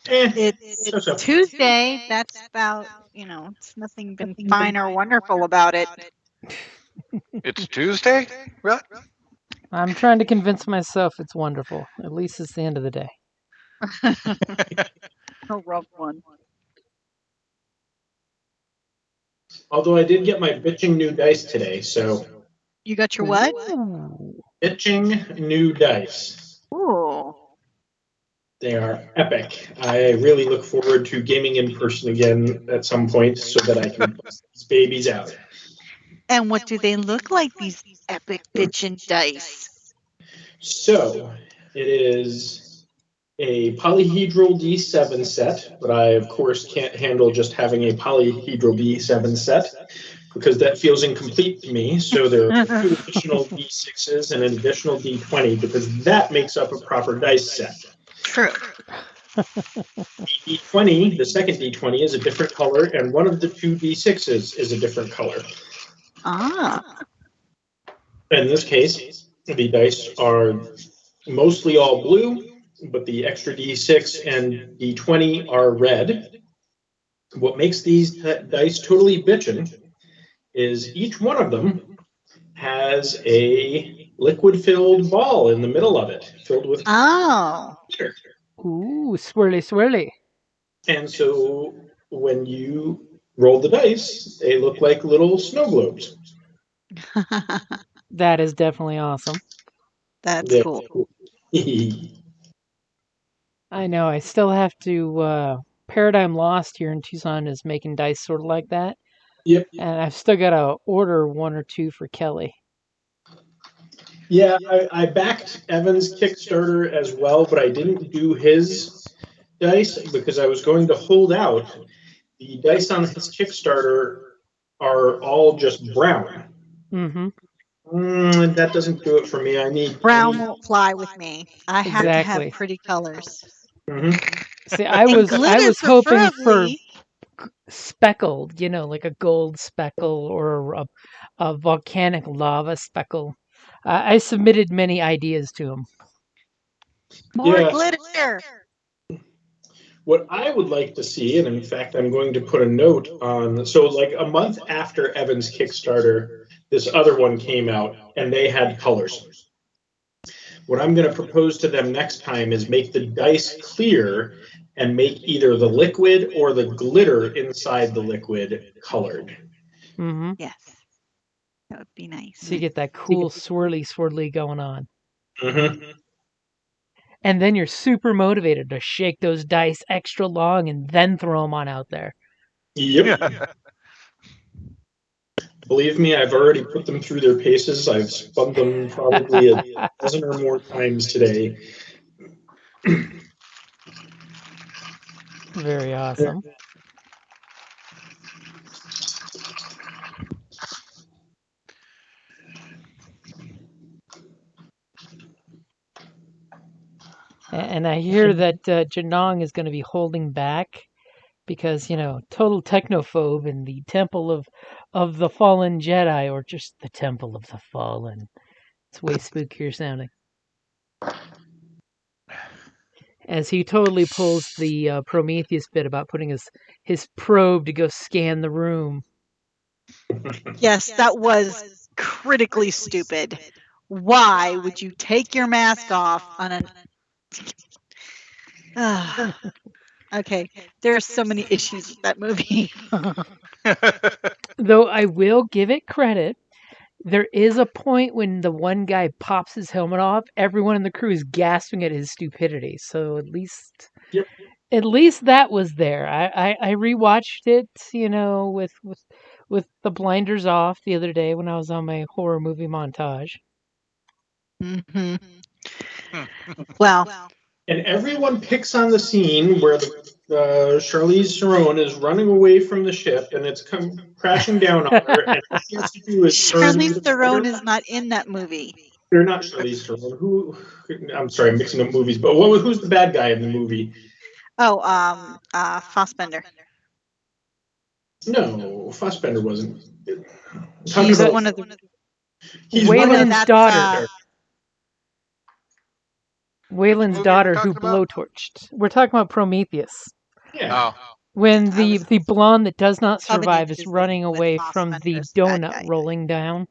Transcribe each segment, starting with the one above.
It's So-so. Tuesday. That's about, it's nothing been fine or wonderful about it. It's Tuesday? Really? I'm trying to convince myself it's wonderful. At least it's the end of the day. A rough one. Although I did get my bitching new dice today, so You got your what? Ooh. bitching new dice. Ooh. They are epic. I really look forward to gaming in person again at some point so that I can bust these babies out. And what do they look like, these epic bitchin' dice? So it is a polyhedral D7 set, but I, of course, can't handle just having a polyhedral D7 set because that feels incomplete to me. So there are two additional D6s and an additional D20 because that makes up a proper dice set. True. The D20, the second D20, is a different color, and one of the two D6s is a different color. Ah. In this case, the dice are mostly all blue, but the extra D6 and D20 are red. What makes these dice totally bitchin' is each one of them has a liquid-filled ball in the middle of it, filled with glitter. Ooh, swirly, swirly. And so when you roll the dice, they look like little snow globes. That is definitely awesome. That's They're cool. cool. I know. I still have to. Paradigm Lost here in Tucson is making dice sort of like that, Yep. and I've still got to order one or two for Kelly. Yeah, I backed Evan's Kickstarter as well, but I didn't do his dice because I was going to hold out. The dice on his Kickstarter are all just brown. Mm-hmm. That doesn't do it for me. I need Brown won't fly with me. I have to have Exactly. pretty colors. Mhm. See, I And was glitter, hoping for preferably. speckled, like a gold speckle or a volcanic lava speckle. I submitted many ideas to him. More Yeah. glitter. What I would like to see, and in fact, I'm going to put a note on. So, like a month after Evan's Kickstarter, this other one came out, and they had colors. What I'm going to propose to them next time is make the dice clear and make either the liquid or the glitter inside the liquid colored. Mm-hmm. Yes. That would be nice. So you get that cool swirly, swirly going on. Mm-hmm. And then you're super motivated to shake those dice extra long and then throw them on out there. Yep. Believe me, I've already put them through their paces. I've spun them probably a dozen or more times today. Very awesome. And I hear that Janong is going to be holding back because, total technophobe in the Temple of the Fallen Jedi, or just the Temple of the Fallen. It's way spookier sounding. As he totally pulls the Prometheus bit about putting his probe to go scan the room. Yes, that was critically stupid. Why would you take your mask off on an... Okay, there are so many issues with that movie. Though I will give it credit, there is a point when the one guy pops his helmet off, everyone in the crew is gasping at his stupidity. So at least Yep. that was there. I rewatched it, with the blinders off the other day when I was on my horror movie montage. Mm-hmm. Well, And everyone picks on the scene where Charlize Theron is running away from the ship and it's come crashing down on her, and all she has to do is turn. Charlize Theron is not in that movie. They're not Charlize Theron. Who? I'm sorry, I'm mixing up movies. But who's the bad guy in the movie? Oh, Fassbender. No, Fassbender wasn't. He's one of the... He's Wayland's daughter. Wayland's movie daughter we're who talking about? blowtorched. We're talking about Prometheus. Yeah. Oh, When I was the blonde that does not survive Covenant is is running when away from the Fassbender's the bad donut guy. rolling down,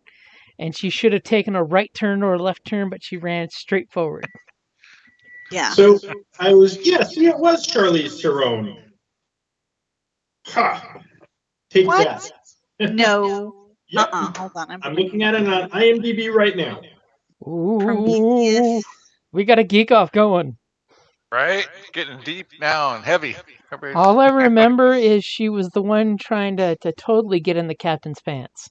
and she should have taken a right turn or a left turn, but she ran straight forward. Yeah. So I was, yes, it was Charlize Theron. Ha! Take What? that. No. Yep. Hold on. I'm looking at it on IMDb right now. Ooh, Prometheus. we got a geek off going. right? Getting deep now and heavy. All I remember is she was the one trying to totally get in the captain's pants.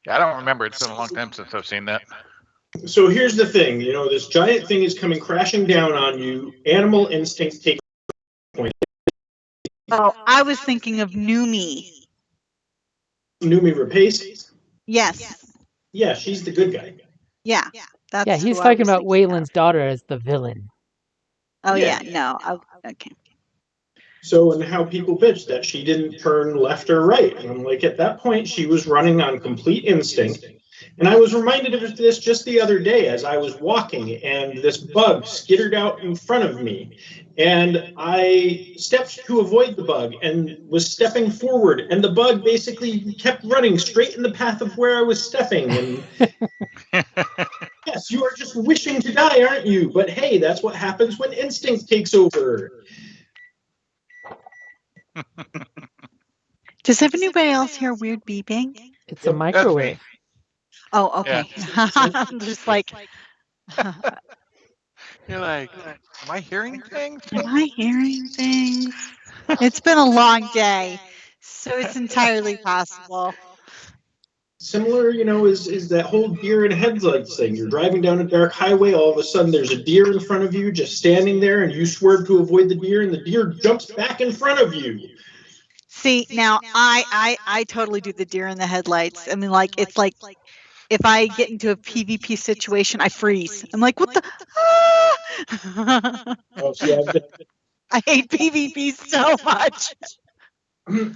Yeah, I don't remember. It's been a long time since I've seen that. So here's the thing, this giant thing is coming crashing down on you. Animal instinct takes point. Oh, I was thinking of Numi. Numi Rapace. Yes. Yeah, she's the good guy. Yeah. That's Yeah, he's who I talking was about thinking Wayland's of. daughter as the villain. Oh Yeah. yeah. No. Okay. So, and how people bitch that she didn't turn left or right. And I'm like, at that point, she was running on complete instinct. And I was reminded of this just the other day as I was walking, and this bug skittered out in front of me. And I stepped to avoid the bug and was stepping forward. And the bug basically kept running straight in the path of where I was stepping. And yes, you are just wishing to die, aren't you? But hey, that's what happens when instinct takes over. Does anybody else hear weird beeping? It's a Yep. microwave. Oh, okay. I'm just like, am You're like, am I hearing things? I hearing things? It's been a long day, so it's entirely possible. Similar, is that whole deer in headlights thing. You're driving down a dark highway, all of a sudden there's a deer in front of you just standing there, and you swerve to avoid the deer, and the deer jumps back in front of you. See, now I totally do the deer in the headlights. I mean, like it's like if I get into a PvP situation, I freeze. I'm like, what the? Ah! Oh, see, I hate PvP so much.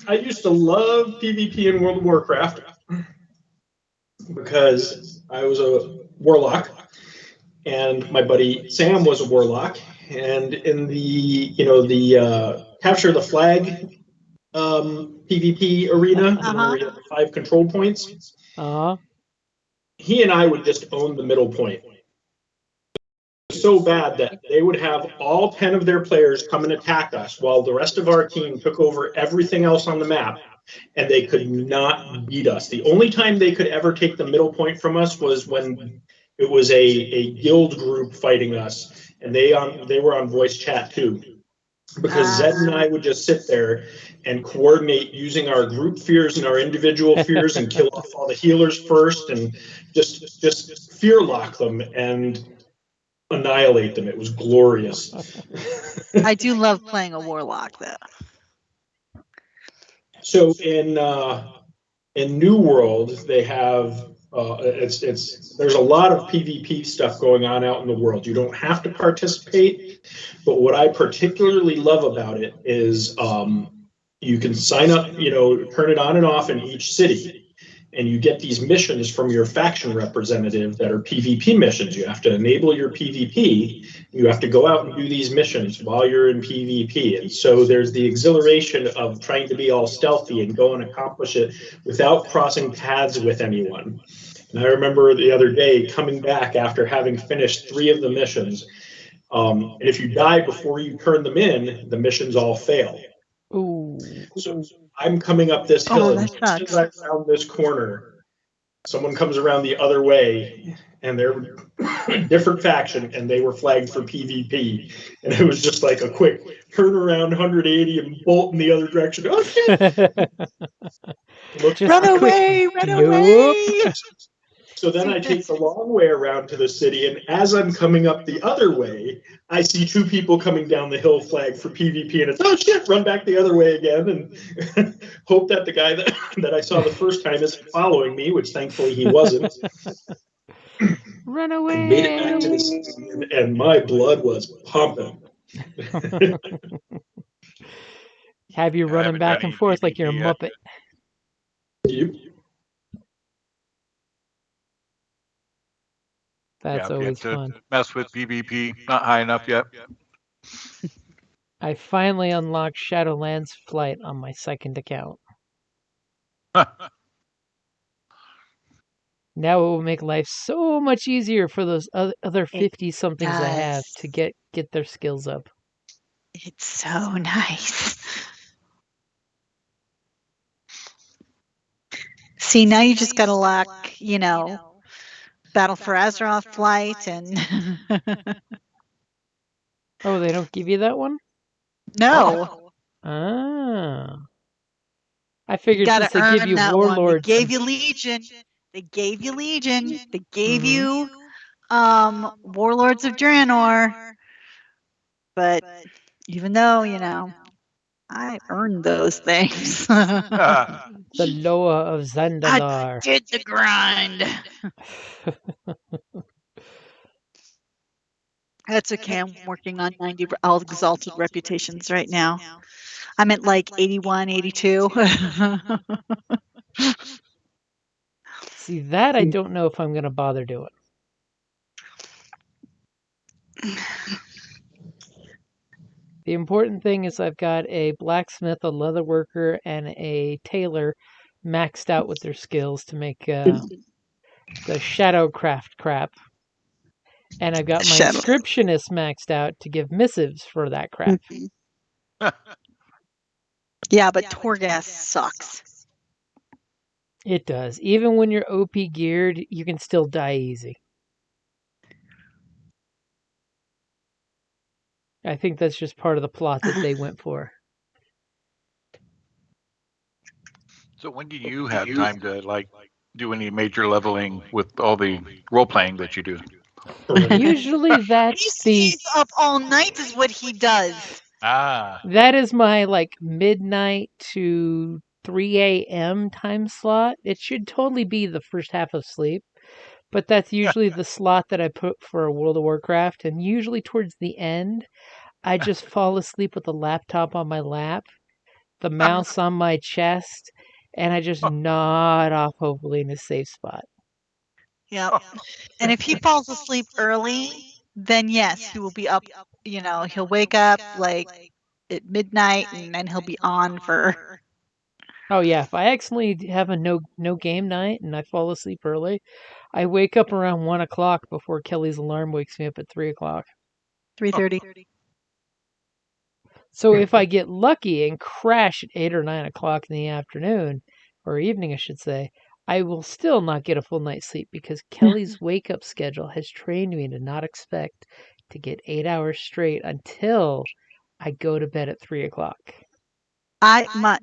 I used to love PvP in World of Warcraft because I was a warlock, and my buddy Sam was a warlock, and in the capture the flag PvP arena, where you have the 5 control points, he and I would just own the middle point. So bad that they would have all 10 of their players come and attack us while the rest of our team took over everything else on the map, and they could not beat us. The only time they could ever take the middle point from us was when it was a guild group fighting us, and they were on voice chat too. Because Zed and I would just sit there and coordinate using our group fears and our individual fears and kill off all the healers first and just fear lock them and annihilate them. It was glorious. I do love playing a warlock, though. So in New World, they have there's a lot of PvP stuff going on out in the world. You don't have to participate, but what I particularly love about it is you can sign up, turn it on and off in each city. And you get these missions from your faction representative that are PvP missions. You have to enable your PvP. You have to go out and do these missions while you're in PvP. And so there's the exhilaration of trying to be all stealthy and go and accomplish it without crossing paths with anyone. And I remember the other day coming back after having finished 3 of the missions. And if you die before you turn them in, the missions all fail. Ooh. So I'm coming up this hill, and that just as I round this corner, someone comes around the other way, and they're a different faction, and they were flagged for PvP. And it was just like a quick turn around 180 and bolt in the other direction. Oh, shit! Run away! Run away! So then I take the long way around to the city, and as I'm coming up the other way, I see 2 people coming down the hill flagged for PvP, and it's, oh shit, run back the other way again, and hope that the guy that I saw the first time isn't following me, which thankfully he wasn't. Run away! Made it back to the city, and my blood was pumping. Have you running back and forth like you're a Muppet. Yep. That's Yeah, if you always have to fun. mess with PvP, not high enough yet. I finally unlocked Shadowlands Flight on my second account. Now it will make life so much easier for those other 50 somethings I have does. to get their skills up. It's so nice. See, now you just gotta lock, Battle for Azeroth flight and Oh, they don't give you that one? no. Ah. I You figured gotta since they give earn you that one. They Warlords. gave you Legion. They gave you Legion. They gave Mhm. you Warlords of Draenor. But even though, I earned those things. The Loa of I Zandalar. did the grind. That's okay. I'm working on 90 all exalted reputations right now. I'm at like 81, 82. See, that I don't know if I'm going to bother doing. The important thing is I've got a blacksmith, a leather worker, and a tailor maxed out with their skills to make the shadowcraft crap. And I've got my Shadow. inscriptionist maxed out to give missives for that crap. Yeah, but Torghast sucks. It does. Even when you're OP geared, you can still die easy. I think that's just part of the plot that they went for. So when do you have time to do any major leveling with all the role playing that you do? Usually He that's stays up all night is what he does. that is my like midnight to 3 a.m. time slot. It should totally be the first half of sleep, but that's usually the slot that I put for World of Warcraft. And usually towards the end, I just fall asleep with the laptop on my lap, the mouse on my chest, and I just nod off, hopefully in a safe spot. Yep. And if he falls asleep early, then yes, he will be up, he'll wake up like at midnight and then he'll be on for Oh yeah, if I accidentally have a no game night and I fall asleep early, I wake up around 1 o'clock before Kelly's alarm wakes me up at 3 o'clock. 3:30. So if I get lucky and crash at 8 or 9 o'clock in the afternoon, or evening I should say, I will still not get a full night's sleep because Kelly's wake up schedule has trained me to not expect to get 8 hours straight until I go to bed at 3 o'clock. Now my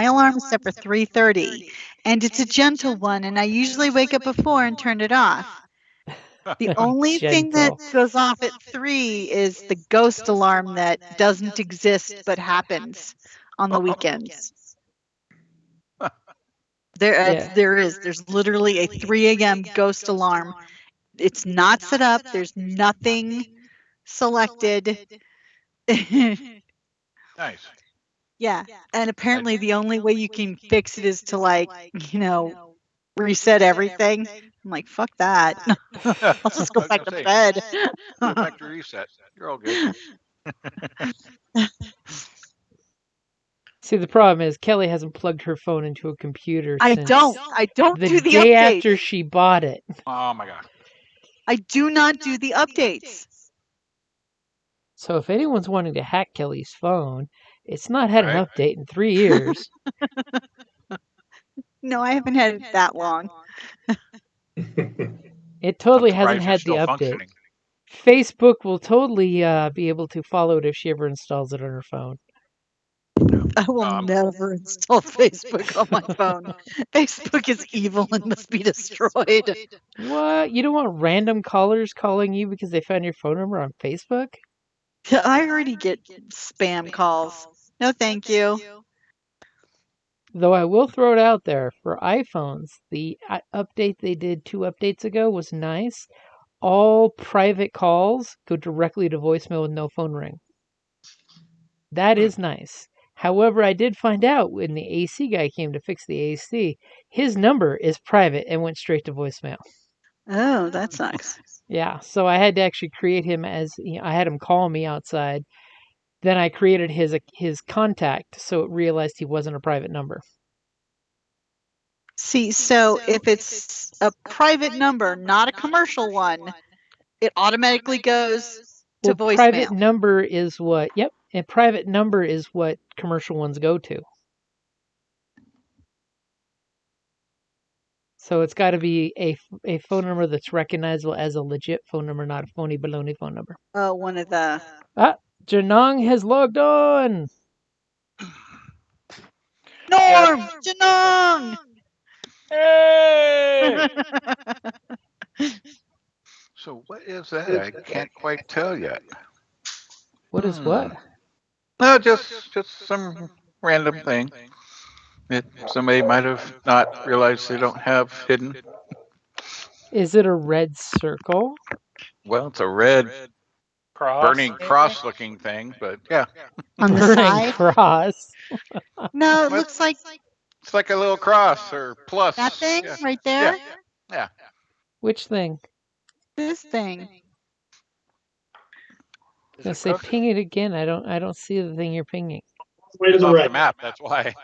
alarm is set for 3:30 and it's a gentle one and I usually wake up before and turn it off. The only thing that Gentle. goes off at 3 is the ghost alarm that doesn't exist but happens on the weekends. There's literally a 3 a.m. ghost alarm. It's not set up. There's nothing selected. Nice. Yeah. And apparently the only way you can fix it is to reset everything. I'm like, fuck that. I'll just go back to bed. Go back to reset. You're all good. See, the problem is Kelly hasn't plugged her phone into a computer I since don't the do the day updates. after she bought it. Oh my god. I do not do the updates. So if anyone's wanting to hack Kelly's phone, it's not had an update in 3 years. No, I haven't had it that long. It totally I'm hasn't surprised had it's the still update. functioning. Facebook will totally be able to follow it if she ever installs it on her phone. I will never install Facebook on my phone. Facebook is evil and must be destroyed. What? You don't want random callers calling you because they found your phone number on Facebook? I already get spam calls. No, thank you. Though I will throw it out there for iPhones, the update they did 2 updates ago was nice. All private calls go directly to voicemail with no phone ring. That is nice. However, I did find out when the AC guy came to fix the AC, his number is private and went straight to voicemail. Oh, that sucks. Yeah, so I had to actually create him as I had him call me outside. Then I created his contact so it realized he wasn't a private number. See, so if it's a private number, not a commercial one, it automatically goes to Well, private voicemail. number is what. Yep, and private number is what commercial ones go to. So it's got to be a phone number that's recognizable as a legit phone number, not a phony baloney phone number. Oh, one of the. Ah, Janong has logged on. Norm! Janong! Hey! So what is that? I can't quite tell yet. What is what? No, just some random thing that somebody might have not realized they don't have hidden. Is it a red circle? Well, it's a red Cross, burning maybe? cross-looking thing, but yeah, On the Burning side? cross. No, it What? looks like it's like a little cross or plus. that thing Yeah. right there. Yeah. Which thing? This thing. Is Gonna it say cooking? ping it again. I don't see the thing you're pinging. Way to It's the off right. the map. That's why.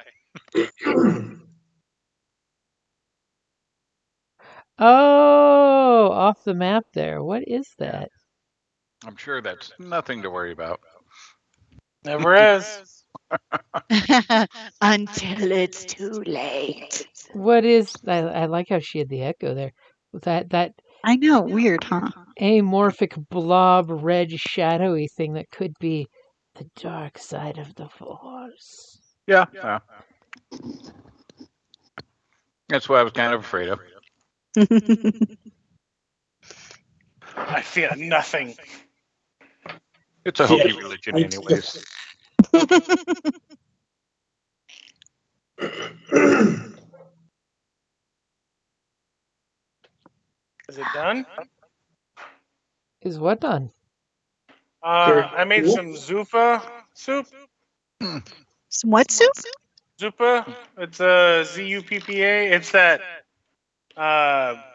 Oh, off the map there. What is Yeah. that? I'm sure that's nothing to worry about. Never is. Until it's too late. What is? I like how she had the echo there. That I know, weird, huh? amorphic blob red shadowy thing that could be the dark side of the force. Yeah. That's what I was kind of afraid of. I fear nothing. It's a hokey religion, anyways. Is it done? Is what done? I made some Zupa soup. Some what soup? Zupa. It's a Zuppa. It's that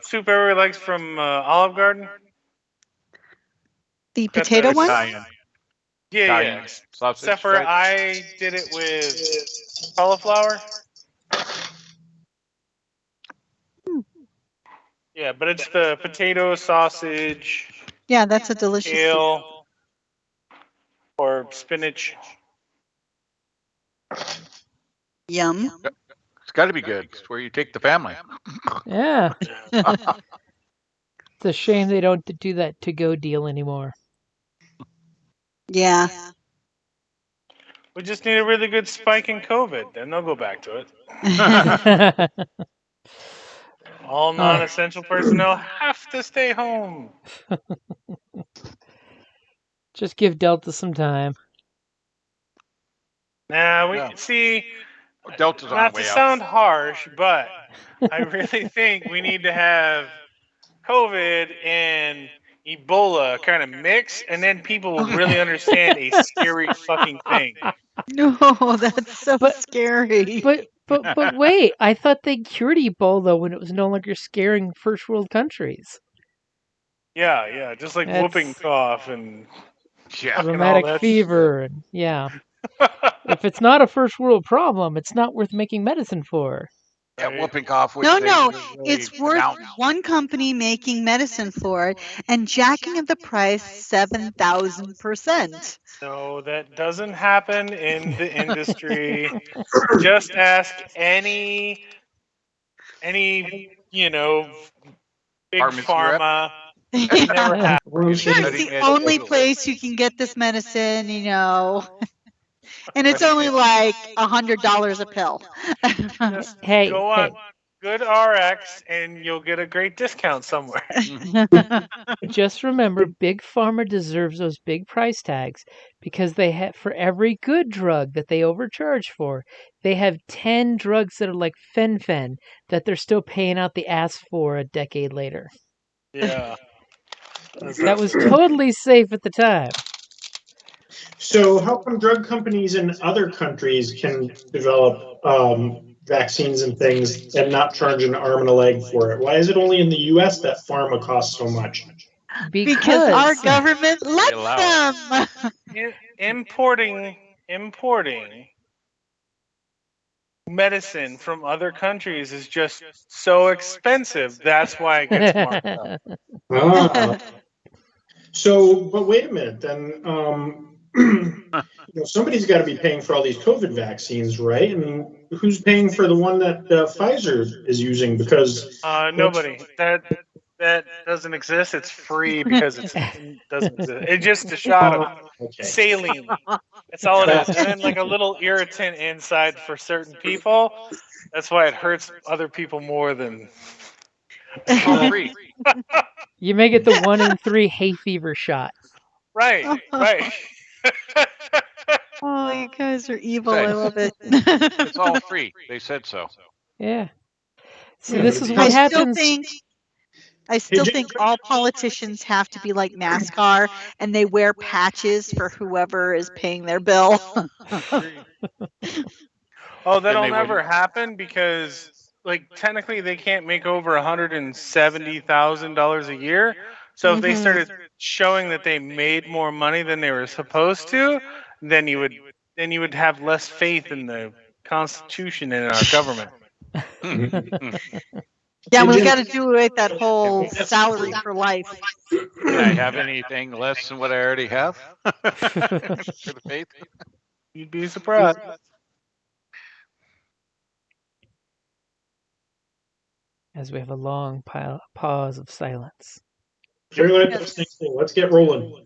soup everybody likes from Olive Garden. The Got potato the- one? Italian. Yeah, Italian yeah. sausage Except for strips. I did it with cauliflower. Yeah, but it's the potato, sausage, Yeah, that's a delicious soup. kale, or spinach. Yum. It's got to be good. It's where you take the family. Yeah. It's a shame they don't do that to-go deal anymore. Yeah. We just need a really good spike in COVID, then they'll go back to it. All non-essential personnel have to stay home. Just give Delta some time. Nah, we Yeah. see. Delta's on Not the to way out. sound harsh, but I really think we need to have COVID and Ebola kind of mix, and then people will really understand a scary fucking thing. No, that's so But- scary. But wait, I thought they cured Ebola when it was no longer scaring first world countries. Yeah, just like That's- whooping cough and Yeah. fucking all Rheumatic that fever, and yeah. If it's not a first world problem, it's not worth making medicine for. Yeah, Right. whooping cough. Which No, they no, didn't really it's worth announce. one company making medicine for it and jacking up the price 7,000%. No, that doesn't happen in the industry. Just ask any big Pharmacy rep? pharma. It never Yeah. happens. Sure, it's Cutting the edge only tools. place you can get this medicine, and it's only like $100 a pill. Just Hey, go on Good RX and you'll get a great discount somewhere. just remember, Big Pharma deserves those big price tags because they have, for every good drug that they overcharge for, they have 10 drugs that are like fen that they're still paying out the ass for a decade later. Yeah. That was totally safe at the time. So how come drug companies in other countries can develop vaccines and things and not charge an arm and a leg for it? Why is it only in the U.S. that pharma costs so much? Because our Because government lets allow it. them. Importing medicine from other countries is just so expensive. That's why it gets marked up. Ah. So, but wait a minute, then, somebody's got to be paying for all these COVID vaccines, right? And who's paying for the one that Pfizer is using? Because Nobody. That doesn't exist. It's free because it doesn't exist. It's just a shot of okay. saline. That's all it is. And then like a little irritant inside for certain people. That's why it hurts other people more than. It's all free. you may get the 1 in 3 hay fever shot. Right. Right. Oh, you guys are evil. Say, I love it. It's all free. They said so. Yeah. See, Yeah, this but is it's what I just- still happens. think I Hey, still Jim, think all politicians have to be like NASCAR and they wear patches for whoever is paying their bill. Agreed. Oh, Then that'll they never wouldn't. happen because, like, technically they can't make over $170,000 a year. So if they Mhm. started showing that they made more money than they were supposed to, then you would have less faith in the Constitution and in our government. Yeah, Hey, we Jim, got to do away with that whole Yes. salary for life. Can I have anything less than what I already have for the faith? You'd be surprised. As we have a long pause of silence. Jerry, let's get rolling.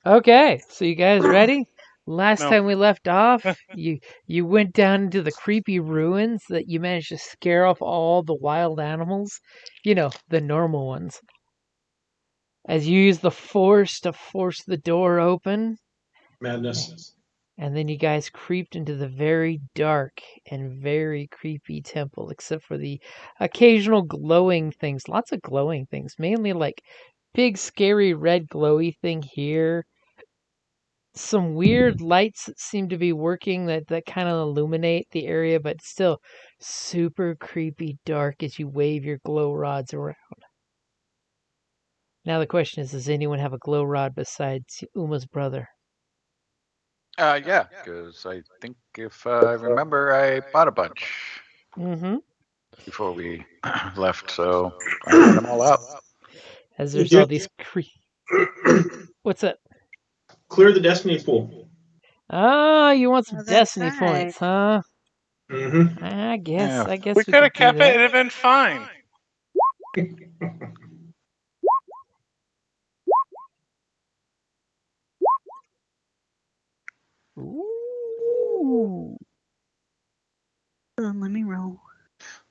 Okay, so you guys ready? Last No. time we left off, you went down into the creepy ruins that you managed to scare off all the wild animals. You know, the normal ones. As you use the force to force the door open, Madness. and then you guys creeped into the very dark and very creepy temple, except for the occasional glowing things. Lots of glowing things, mainly like big scary red glowy thing here. Some weird lights that seem to be working that kind of illuminate the area, but still super creepy dark as you wave your glow rods around. Now the question is, does anyone have a glow rod besides Uma's brother? Yeah, because I think if I remember, I bought a bunch Mm-hmm. before we left, so I had them all out. As there's all these What's that? Clear the destiny pool. Ah, you want some Oh, that's destiny right. points, huh? Mm-hmm. I guess Yeah. I guess We we could could have do kept it. that. It'd have been fine. Ooh. Let me roll.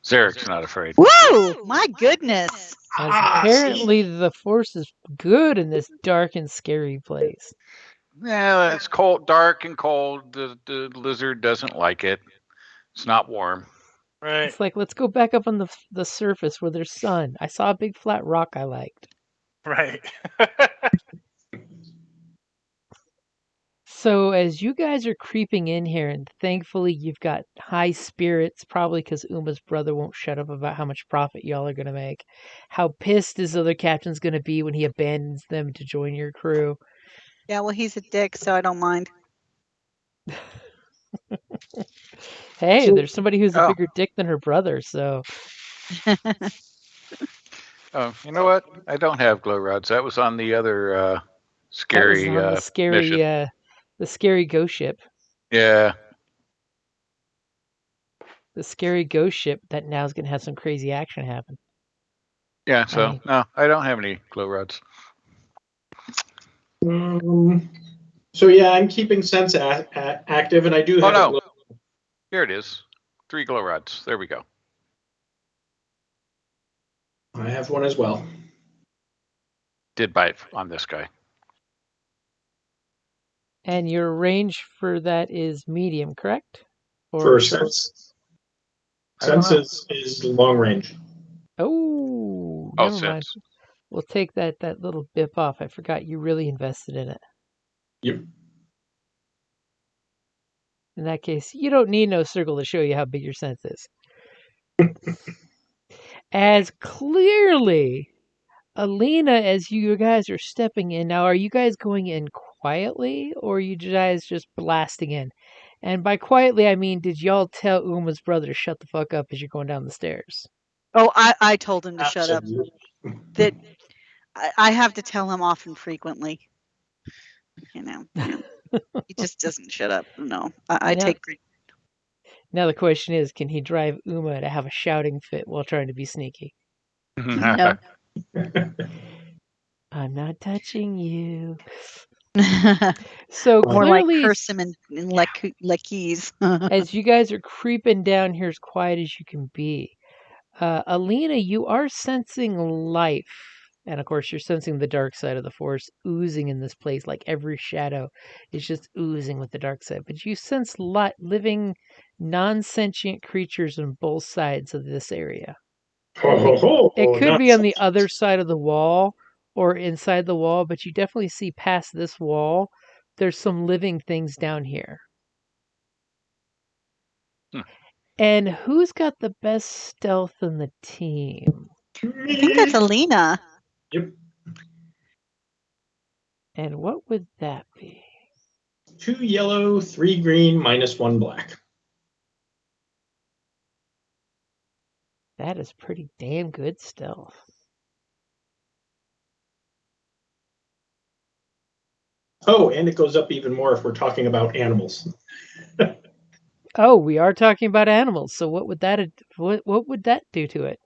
Zarek's not afraid. Woo! My goodness. As apparently the force is good in this dark and scary place. Yeah, it's cold, dark and cold. The lizard doesn't like it. It's not warm. Right. It's like, let's go back up on the surface where there's sun. I saw a big flat rock I liked. Right. So as you guys are creeping in here, and thankfully you've got high spirits, probably because Uma's brother won't shut up about how much profit y'all are going to make. How pissed his other captain's going to be when he abandons them to join your crew. Yeah, well, he's a dick, so I don't mind. Hey, So- there's somebody who's a Oh. bigger dick than her brother, so Oh, you know what? I don't have glow rods. That was on the other that was scary on the scary mission. the scary ghost ship. Yeah. The scary ghost ship that now is going to have some crazy action happen. Yeah, so mean- no, I don't have any glow rods. So yeah, I'm keeping sense active, and I do Oh have a no. glow. Here it is. 3 glow rods. There we go. I have one as well. Did buy it on this guy. And your range for that is medium, correct? For short? sense, I don't know. is long range. Oh, Oh, never mind. sense. We'll take that little bip off. I forgot you really invested in it. Yep. In that case, you don't need no circle to show you how big your sense is. As clearly, Alina, as you guys are stepping in now, are you guys going in quietly or are you guys just blasting in? And by quietly, I mean, did y'all tell Uma's brother to shut the fuck up as you're going down the stairs? Oh, I told him to shut up. Absolutely. That I have to tell him often frequently. You know, he just doesn't shut up. No, I Now- take great. Now the question is, can he drive Uma to have a shouting fit while trying to be sneaky? No. I'm not touching you. So More like clearly, curse him in leckies. as you guys are creeping down here as quiet as you can be, Alina, you are sensing life. And of course, you're sensing the dark side of the force oozing in this place, like every shadow is just oozing with the dark side. But you sense living, non sentient creatures on both sides of this area. It could be on the other side of the wall or inside the wall, but you definitely see past this wall. There's some living things down here. And who's got the best stealth in the team? I think that's Alina. Yep. And what would that be? 2 yellow, 3 green, -1 black. That is pretty damn good stealth. Oh, and it goes up even more if we're talking about animals. Oh, we are talking about animals. So what would that do to it?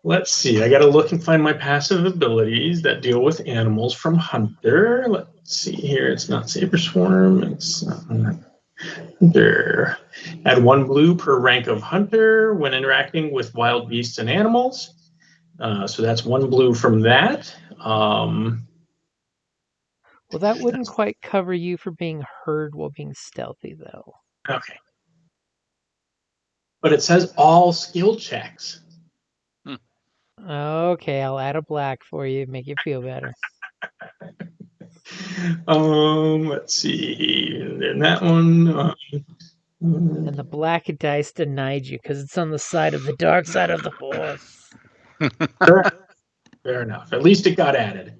Let's see. I got to look and find my passive abilities that deal with animals from Hunter. Let's see here. It's not Saber Swarm. It's Hunter. Add 1 blue per rank of Hunter when interacting with wild beasts and animals. So that's 1 blue from that. Well, that wouldn't quite cover you for being heard while being stealthy, though. Okay. But it says all skill checks. Okay, I'll add a black for you, make you feel better. Let's see. And that one. And the black dice denied you because it's on the side of the dark side of the force. Fair enough. At least it got added.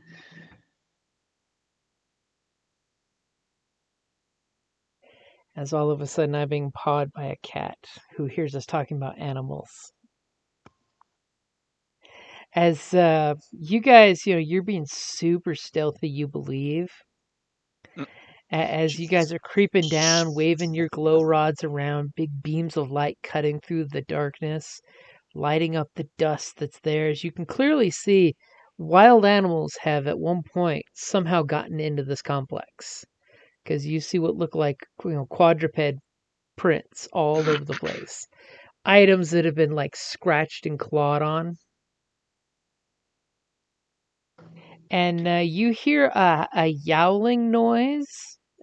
As all of a sudden I'm being pawed by a cat who hears us talking about animals. As you guys, you're being super stealthy, you believe. As you guys are creeping down, waving your glow rods around, big beams of light cutting through the darkness, lighting up the dust that's there. As you can clearly see, wild animals have at one point somehow gotten into this complex. Because you see what look like quadruped prints all over the place. Items that have been like scratched and clawed on. And you hear a yowling noise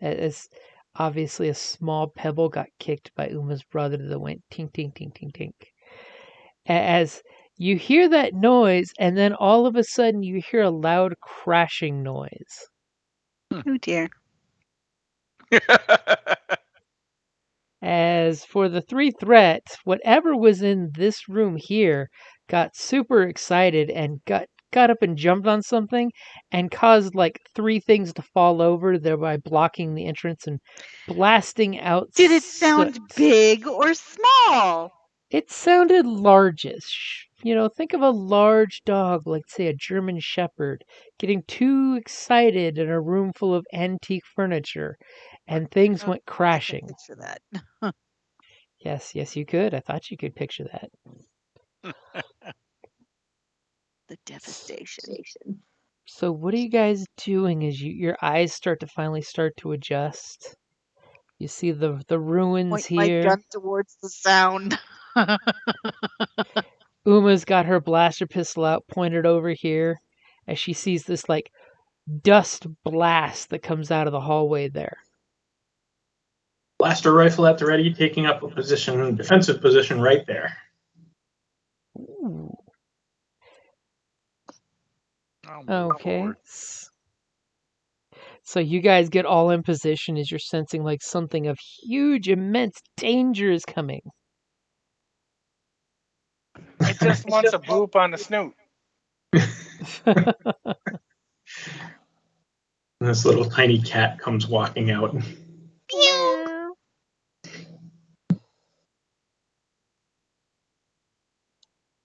as obviously a small pebble got kicked by Uma's brother that went tink, tink, tink, tink, tink. As you hear that noise, and then all of a sudden you hear a loud crashing noise. Oh dear. As for the 3 threats, whatever was in this room here got super excited and got up and jumped on something and caused like 3 things to fall over, thereby blocking the entrance and blasting out Did it sound soot. big or small? It sounded largish. Think of a large dog, like say a German Shepherd, getting too excited in a room full of antique furniture, and things went I can crashing. picture that. Yes, you could. I thought you could picture that. The devastation. So what are you guys doing as your eyes finally start to adjust? You see the ruins Point my here. gun towards the sound. Uma's got her blaster pistol out, pointed over here, as she sees this like dust blast that comes out of the hallway there. Blaster rifle at the ready, taking up a defensive position right there. Ooh. Oh, Okay. So you guys get all in position as you're sensing like something of huge, immense danger is coming. It just wants a boop on the snoot. And this little tiny cat comes walking out.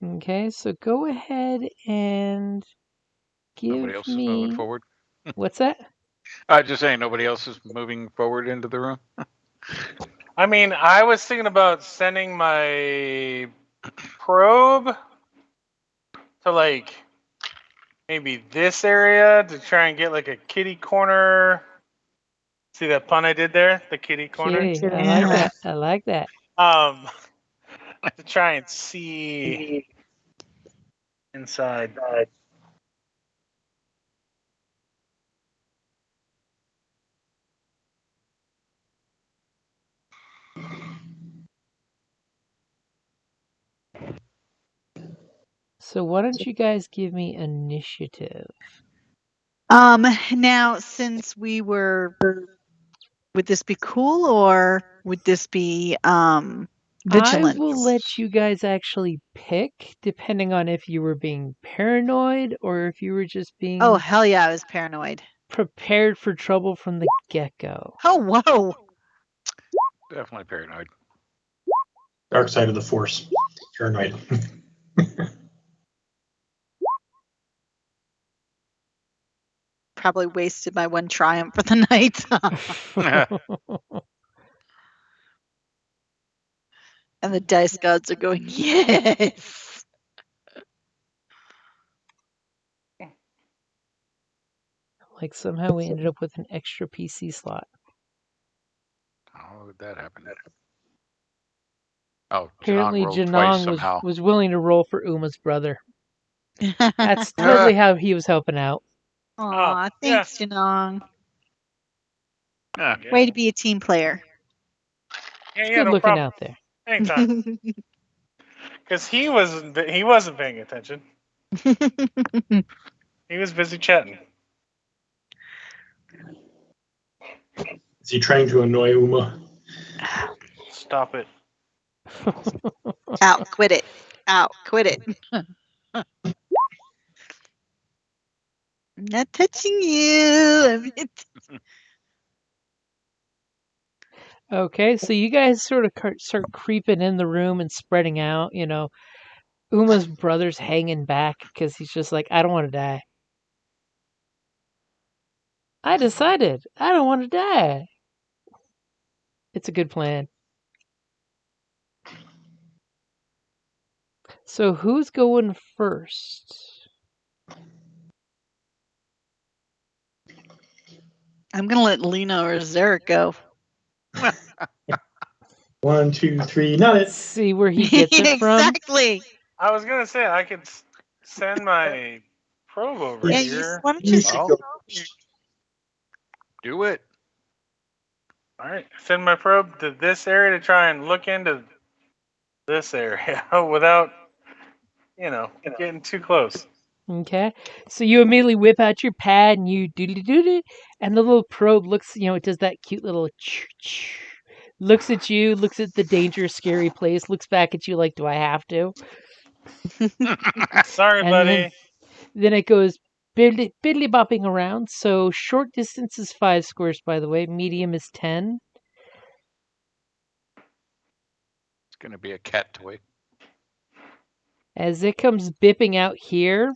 Okay, so go ahead and Nobody give else is moving me. forward. What's that? Just saying, nobody else is moving forward into the room. I mean, I was thinking about sending my probe to like maybe this area to try and get like a kitty corner. See that pun I did there? The kitty corner. Kitty, I like that. I like that. To try and see inside. So why don't you guys give me initiative? Now, since we were, would this be cool or would this be vigilant? I will let you guys actually pick, depending on if you were being paranoid or if you were just being Oh, hell yeah, I was paranoid. prepared for trouble from the get-go. Oh, whoa. Definitely paranoid. Dark side of the force. Paranoid. Probably wasted my one triumph for the night. And the dice gods are going, yes. Like somehow we ended up with an extra PC slot. How would that happen? Oh, Apparently, Janong rolled twice Janong somehow. was willing to roll for Uma's brother. That's totally how he was helping out. Aw, thanks, Janong. Yeah. Way to be a team player. Yeah, Good no looking problem. out there. Anytime. Because he wasn't paying attention. He was busy chatting. Is he trying to annoy Uma? Stop it. Out, quit it. Out, quit it. I'm not touching you. Okay, so you guys sort of start creeping in the room and spreading out. You know, Uma's brother's hanging back because he's just like, I don't want to die. I decided I don't want to die. It's a good plan. So who's going first? I'm going to let Lena or Zarek go. 1, 2, 3, not Let's it. see where he gets it from. Exactly. I was going to say, I could send my probe over Yeah, here. why don't You you should send go. Do it. All right, send my probe to this area to try and look into this area without, getting too close. Okay, so you immediately whip out your pad and you do, and the little probe looks, it does that cute little looks at you, looks at the dangerous, scary place, looks back at you like, do I have to? Sorry, And buddy. then it goes biddly bopping around. So short distance is 5 squares, by the way. Medium is 10. It's going to be a cat toy. As it comes bipping out here,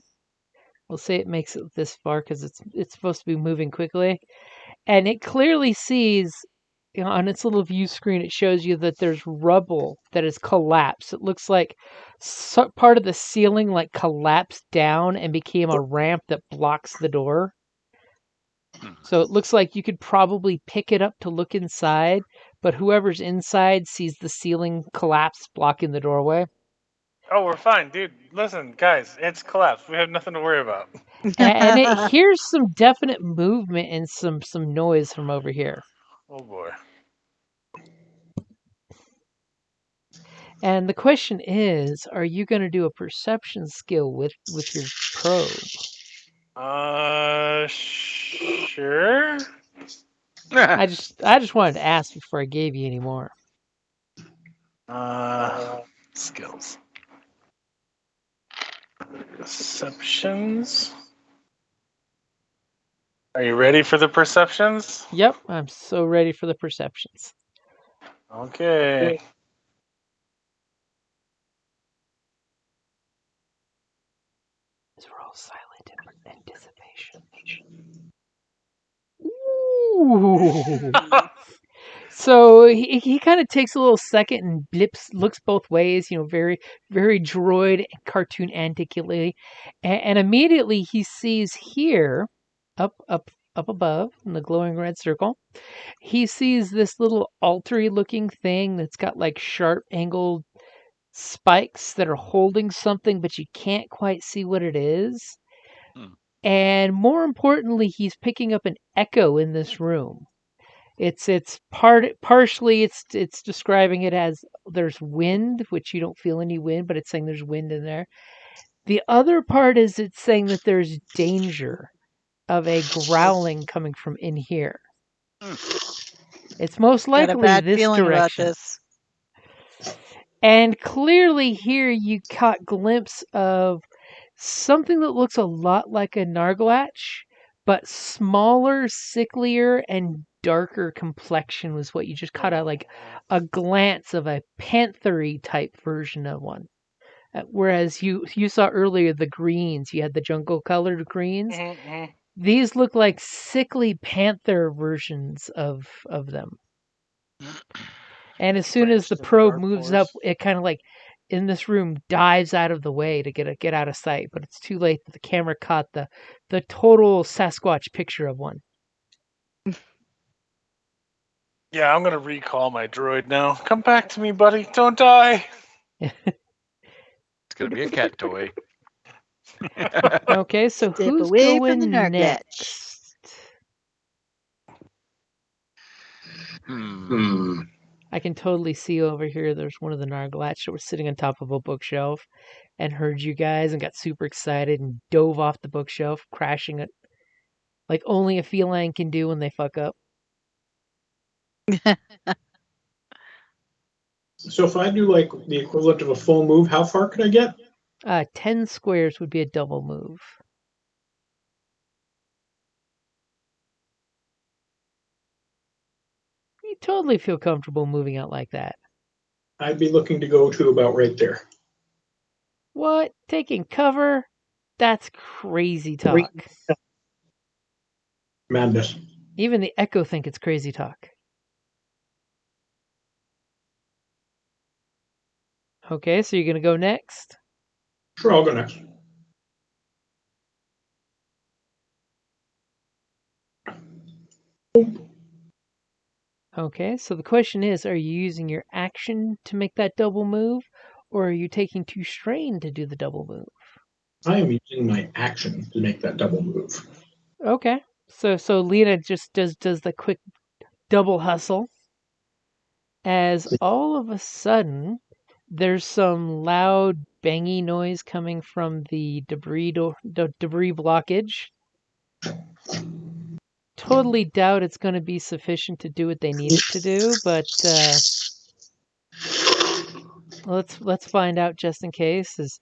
we'll say it makes it this far because it's supposed to be moving quickly, and it clearly sees, on its little view screen, it shows you that there's rubble that has collapsed. It looks like part of the ceiling like collapsed down and became a ramp that blocks the door. So it looks like you could probably pick it up to look inside, but whoever's inside sees the ceiling collapse blocking the doorway. Oh, we're fine, dude. Listen, guys, it's collapsed. We have nothing to worry about. And it hears some definite movement and some noise from over here. Oh boy. And the question is, are you going to do a perception skill with your probe? Sure. I just wanted to ask before I gave you any more. Skills. Perceptions. Are you ready for the perceptions? Yep, I'm so ready for the perceptions. Okay. These were all silent in anticipation. Ooh. So he kind of takes a little second and looks both ways, very, very droid and cartoon antically. And immediately he sees here, up above in the glowing red circle, he sees this little altar looking thing that's got like sharp angled spikes that are holding something, but you can't quite see what it is. Hmm. And more importantly, he's picking up an echo in this room. It's partially it's describing it as there's wind, which you don't feel any wind, but it's saying there's wind in there. The other part is it's saying that there's danger of a growling coming from in here. It's most Got a likely bad this feeling about direction. this. And clearly here you caught glimpse of something that looks a lot like a Narglatch, but smaller, sicklier, and darker complexion was what you just caught a glance of a panthery type version of one. Whereas you saw earlier the greens, you had the jungle colored greens. Mm-hmm. These look like sickly panther versions of them. And as soon as Branches the of the probe dark moves up, forest. it kind of like in this room dives out of the way to get out of sight. But it's too late. The camera caught the total Sasquatch picture of one. Yeah, I'm gonna recall my droid now. Come back to me, buddy. Don't die. It's gonna be a cat toy. Okay, so Step who's away from the going Narglatch. next? Hmm. I can totally see over here. There's one of the Narglatch that was sitting on top of a bookshelf and heard you guys and got super excited and dove off the bookshelf, crashing it like only a feline can do when they fuck up. So if I do like the equivalent of a full move, how far could I get? 10 squares would be a double move. You totally feel comfortable moving out like that. I'd be looking to go to about right there. What? Taking cover? That's crazy talk. Madness. Even the Echo think it's crazy talk. Okay, so you're gonna go next? Sure, I'll go next. Okay, so the question is, are you using your action to make that double move, or are you taking 2 strain to do the double move? I am using my action to make that double move. Okay. So Lena just does the quick double hustle as all of a sudden there's some loud bangy noise coming from the debris blockage. Totally doubt it's going to be sufficient to do what they need it to do, but let's find out just in case. As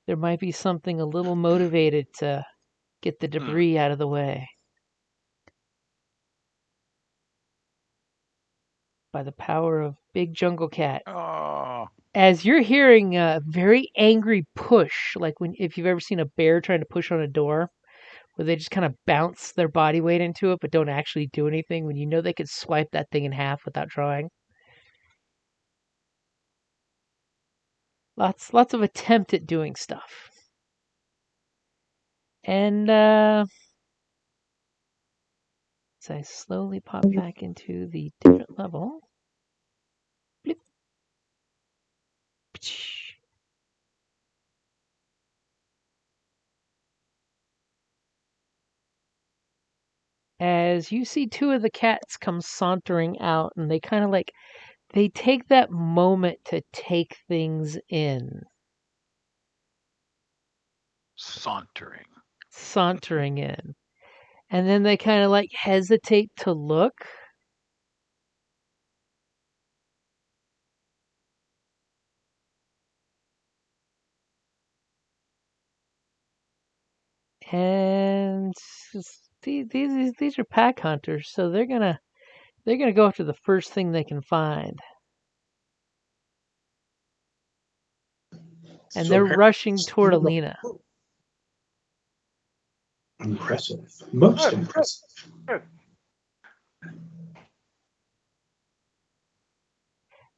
there might be something a little motivated to get the debris out of the way by the power of Big Jungle Cat. Oh. As you're hearing a very angry push, like when if you've ever seen a bear trying to push on a door, where they just kind of bounce their body weight into it but don't actually do anything when you know they could swipe that thing in half without trying. Lots of attempt at doing stuff. And as I slowly pop back into the different level. Blip. As you see 2 of the cats come sauntering out, and they kind of like they take that moment to take things in. Sauntering in. And then they kind of like hesitate to look. And these are pack hunters, so they're gonna go after the first thing they can find, and So they're apparently- rushing toward Alina. Impressive. Most impressive.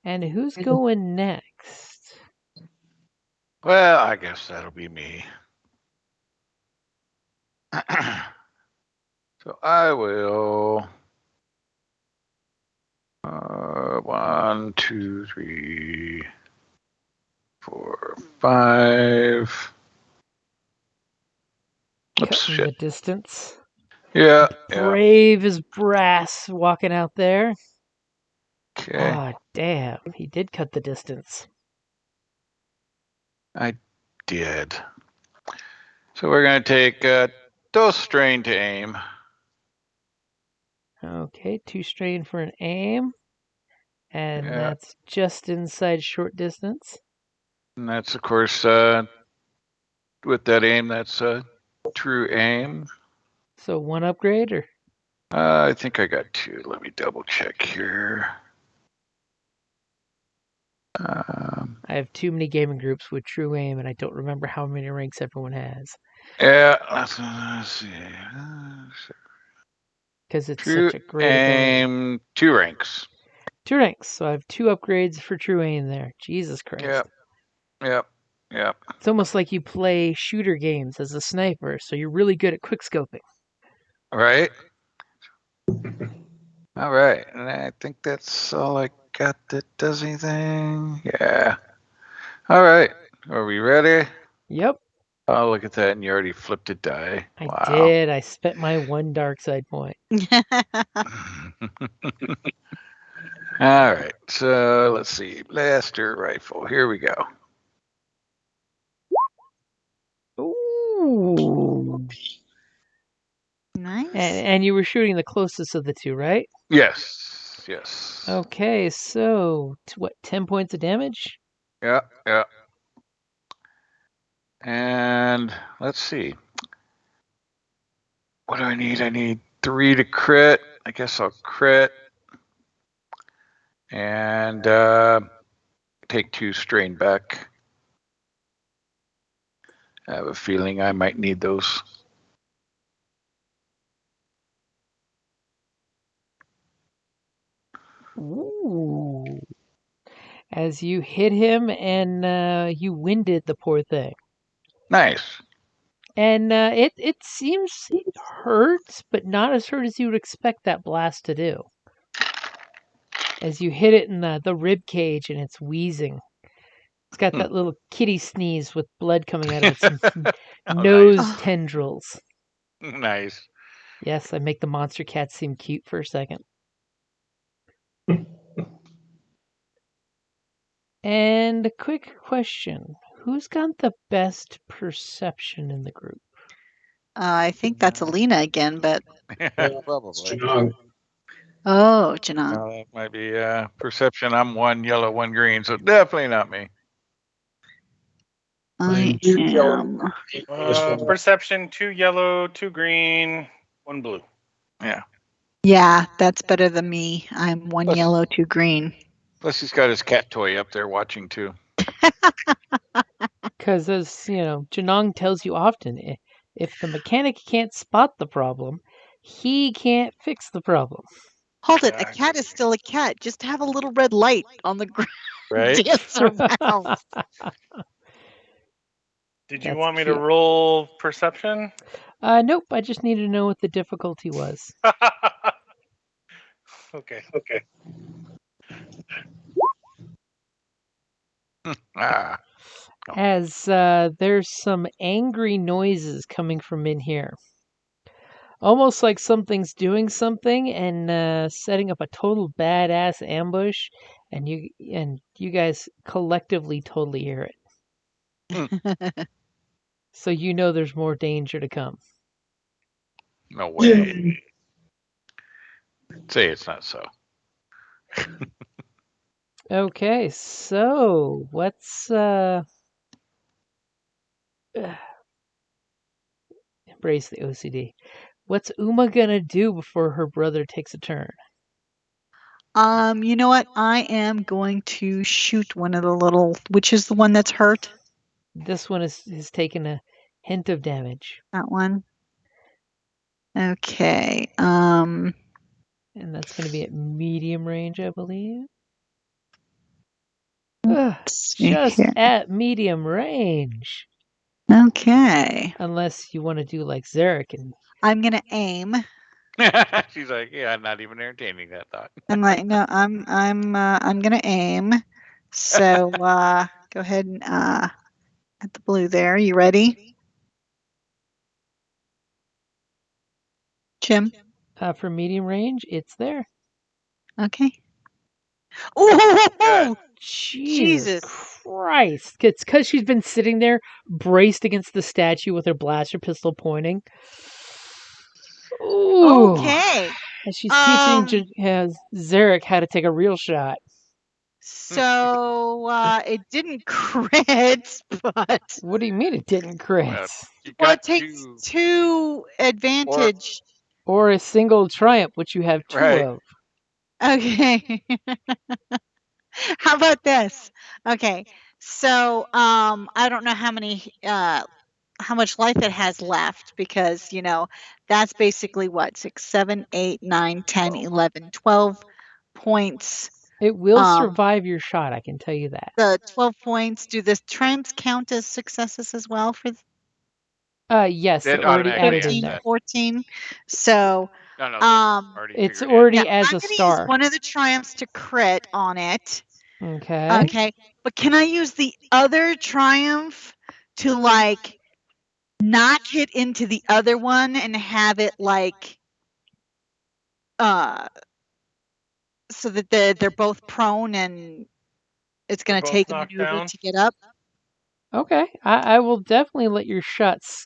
And who's going next? Well, I guess that'll be me. So I will. 1, 2, 3, 4, 5. Oops, Cutting shit. the distance. Yeah, yeah. Brave as brass walking out there. Okay. Ah, damn. He did cut the distance. I did. So we're going to take dose strain to aim. Okay, 2 strain for an aim. And Yeah. that's just inside short distance. And that's, of course, with that aim, that's a true aim. So 1 upgrade, or? I think I got 2. Let me double check here. I have too many gaming groups with true aim, and I don't remember how many ranks everyone has. Yeah, let's see. Because it's True such a great ability. aim, 2 ranks. 2 ranks, so I have 2 upgrades for true aim there. Jesus Christ. Yep. It's almost like you play shooter games as a sniper, so you're really good at quickscoping. Right. All right, and I think that's all I got that does anything. Yeah. All right, are we ready? Yep, Oh, look at that, and you already flipped a die. I Wow. did. I spent my 1 dark side point. All right, so let's see. Blaster rifle. Here we go. Ooh. Nice. And you were shooting the closest of the 2, right? Yes. Okay, so what, 10 points of damage? Yeah. And let's see. What do I need? I need 3 to crit. I guess I'll crit. And take 2 strain back. I have a feeling I might need those. Ooh. As you hit him and you winded the poor thing. Nice. And it seems hurts, but not as hurt as you would expect that blast to do. As you hit it in the rib cage and it's wheezing. It's got that little kitty sneeze with blood coming out of its nose nice. tendrils. Nice. Yes, I make the monster cat seem cute for a second. And a quick question. Who's got the best perception in the group? I think that's Alina again, but Probably. oh, Janong. That might be perception. I'm 1 yellow, 1 green, so definitely not me. I am. Perception, 2 yellow, 2 green, 1 blue. Yeah. Yeah, that's better than me. I'm 1 yellow, 2 green. Plus, he's got his cat toy up there watching too. Because as Janong tells you often, if the mechanic can't spot the problem, he can't fix the problem. Hold it, a cat is still a cat. Just have a little red light on the ground. Right? Dance around. Did you That's want me cute. to roll perception? Nope, I just need to know what the difficulty was. Okay. Ah. As there's some angry noises coming from in here. Almost like something's doing something and setting up a total badass ambush, and you guys collectively totally hear it. So you know there's more danger to come. No way. Say it's not so. Okay, so what's Embrace the OCD. What's Uma gonna do before her brother takes a turn? You know what? I am going to shoot one of the little, which is the one that's hurt. This one has taken a hint of damage, That one. Okay. and that's going to be at medium range, I believe. See Just here. at medium range. Okay. Unless you want to do like Zarek and I'm gonna aim. She's like, yeah, I'm not even entertaining that thought. I'm like, no, I'm gonna aim. So go ahead and at the blue there. You ready? Jim? for medium range, it's there. Okay. Oh, Good. Jesus Jesus. Christ. It's because she's been sitting there braced against the statue with her blaster pistol pointing. Ooh. Okay. And she's teaching Zarek how to take a real shot. So it didn't crit, but What do you mean it didn't crit? Well, you well, got it takes to 2 advantage. Or a single triumph, which you have 2 Right. of. Okay. How about this? Okay. So I don't know how much life it has left, because that's basically what, 6, 7, 8, 9, 10, 11, 12 points. It will survive your shot, I can tell you that. The 12 points, do the triumphs count as successes as well for Yes, It they're already added in 13, there. 14? So no, they're already It's figured in. already yeah, as I'm a going to use star. one of the triumphs to crit on it. Okay. Okay. But can I use the other triumph to knock it into the other one and have it so that they're both prone and it's going to both take a knocked maneuver down? to get up? Okay. I will definitely let your shots,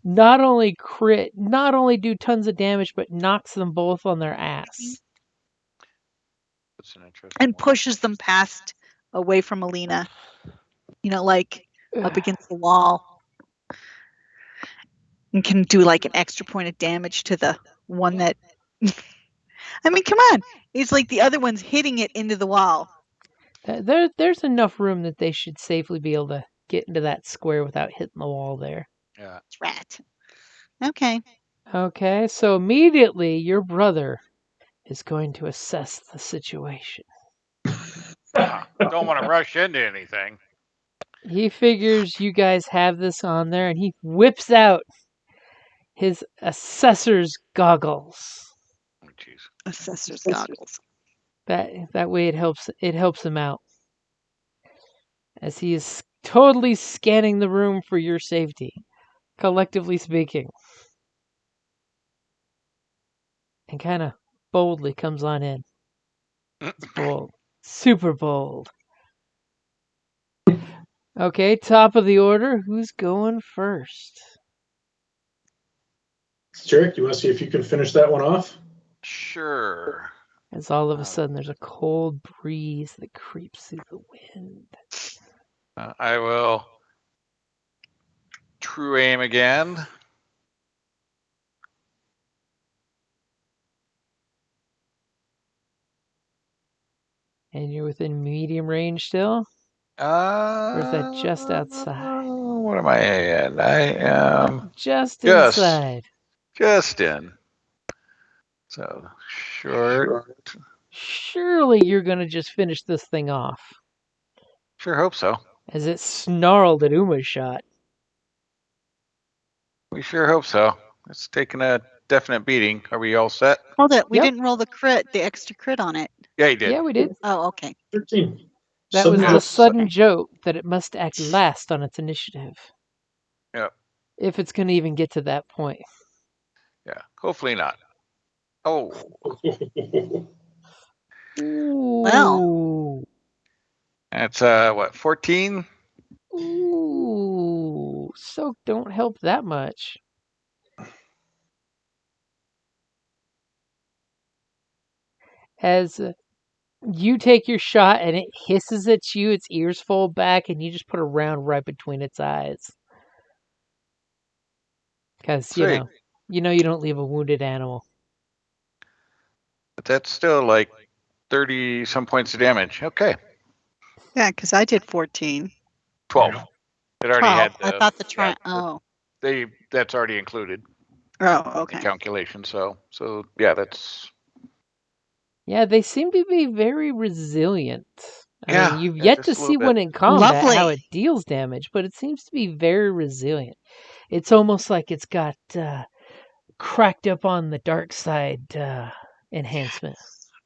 not only crit, not only do tons of damage, but knocks them both on their ass. That's an interesting And one. pushes them past away from Alina. Up against the wall. And can do an extra point of damage to the one that I mean, come on. It's like the other one's hitting it into the wall. There's enough room that they should safely be able to get into that square without hitting the wall there. Yeah. Rat. Okay. Okay, so immediately your brother is going to assess the situation. Don't want to rush into anything. He figures you guys have this on there, and he whips out his assessor's goggles. Oh, jeez. Assessor's goggles. That way it helps him out, as he is totally scanning the room for your safety, collectively speaking, and kind of boldly comes on in. It's bold, super bold. Okay, top of the order. Who's going first? Jarek, you want to see if you can finish that one off? Sure. As all of a sudden there's a cold breeze that creeps through the wind. I will true aim again. And you're within medium range still? Or is that just outside? What am I at? I am Just Just. inside. just in. So short. Surely you're going to just finish this thing off. Sure hope so. As it snarled at Uma's shot. We sure hope so. It's taken a definite beating. Are we all set? Hold it. We Yep. didn't roll the extra crit on it. Yeah, you did. Yeah, we did. Oh, okay. 13. That was the Sudden sudden joke that it must act last on its initiative. Yep. If it's going to even get to that point. Yeah. Hopefully not. Oh. Ooh. That's what, 14? Ooh. Soak don't help that much. As you take your shot and it hisses at you, its ears fold back, and you just put a round right between its eyes. Because Sweet. you don't leave a wounded animal. But that's still like 30 some points of damage. Okay. Yeah, because I did 14. 12. It already 12. had I the thought the yeah, that's already included Oh, in okay. the calculation. So yeah, that's Yeah, they seem to be very resilient. I mean, you've yeah, yet to just a see little bit. one in combat how Lovely. it deals damage, but it seems to be very resilient. It's almost like it's got cracked up on the dark side enhancement.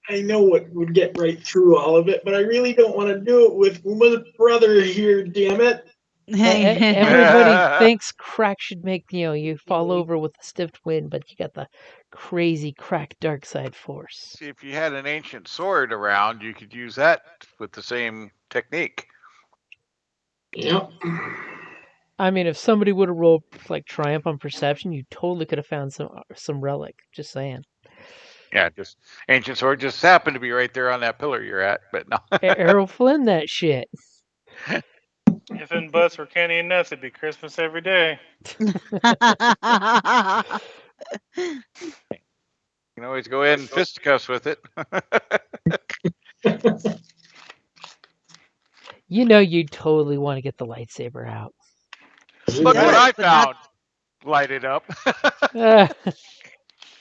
I know what would get right through all of it, but I really don't want to do it with Uma's brother here, damn it. Everybody thinks crack should make you fall over with a stiff wind, but you got the crazy crack dark side force. See, if you had an ancient sword around, you could use that with the same technique. Yep. I mean, if somebody would have rolled like triumph on perception, you totally could have found some relic. Just saying. Yeah, just ancient sword just happened to be right there on that pillar you're at, but no. Errol Flynn, that shit. If and buts were candy and nuts, it'd be Christmas every day. You can always go in fisticuffs with it. You totally want to get the lightsaber out. Look what I but not- found. Light it up.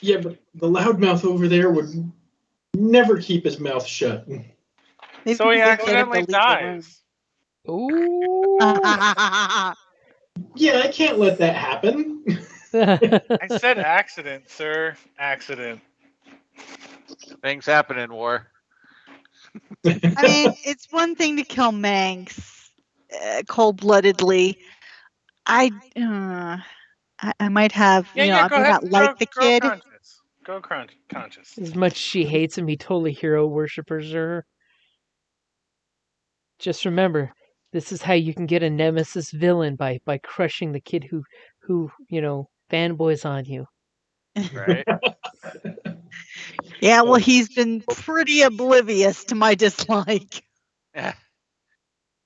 Yeah, but the loudmouth over there would never keep his mouth shut. Maybe So he we can get him to accidentally leave the room. dies. Ooh. Yeah, I can't let that happen. I said accident, sir. Accident. Things happen in war. I mean, it's one thing to kill Manx cold-bloodedly. I might have, I Go may ahead. not like the Grow kid. conscious. Grow conscious. As much as she hates him, he totally hero worshippers her. Just remember, this is how you can get a nemesis villain by crushing the kid who fanboys on you. Right. Yeah, well, he's been pretty oblivious to my dislike. Yeah.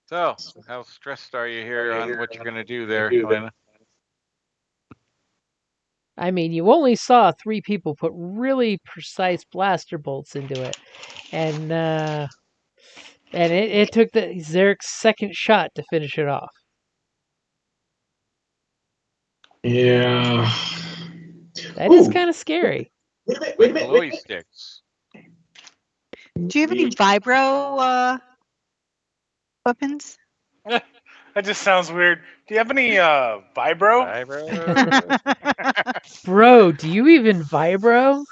So, how stressed are you here on what you're going to do there, Helena? I mean, you only saw 3 people put really precise blaster bolts into it, and it took the Zarek's second shot to finish it off. Yeah. That is kind of scary. Wait a minute, Like wait a minute. glowy sticks. Do you have any vibro weapons? That just sounds weird. Do you have any vibro? Bro, do you even vibro?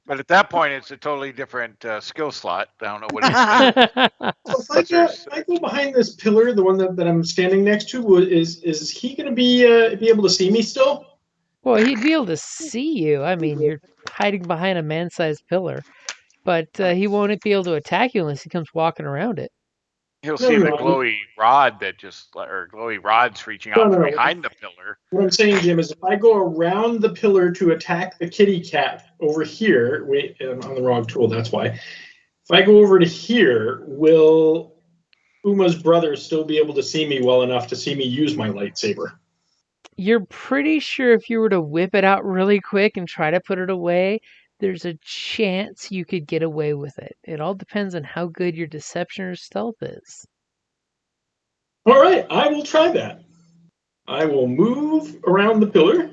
But at that point, it's a totally different skill slot. I don't know what he's So if I go behind this pillar, the one that I'm standing next to, is he going to be able to see me still? Well, he'd be able to see you. I mean, you're hiding behind a man-sized pillar, but he won't be able to attack you unless he comes walking around it. He'll see the glowy rod or glowy rods reaching out from behind the pillar. What I'm saying, Jim, is if I go around the pillar to attack the kitty cat over here, wait, I'm on the wrong tool, that's why. If I go over to here, will Uma's brother still be able to see me well enough to see me use my lightsaber? You're pretty sure if you were to whip it out really quick and try to put it away, there's a chance you could get away with it. It all depends on how good your deception or stealth is. All right, I will try that. I will move around the pillar.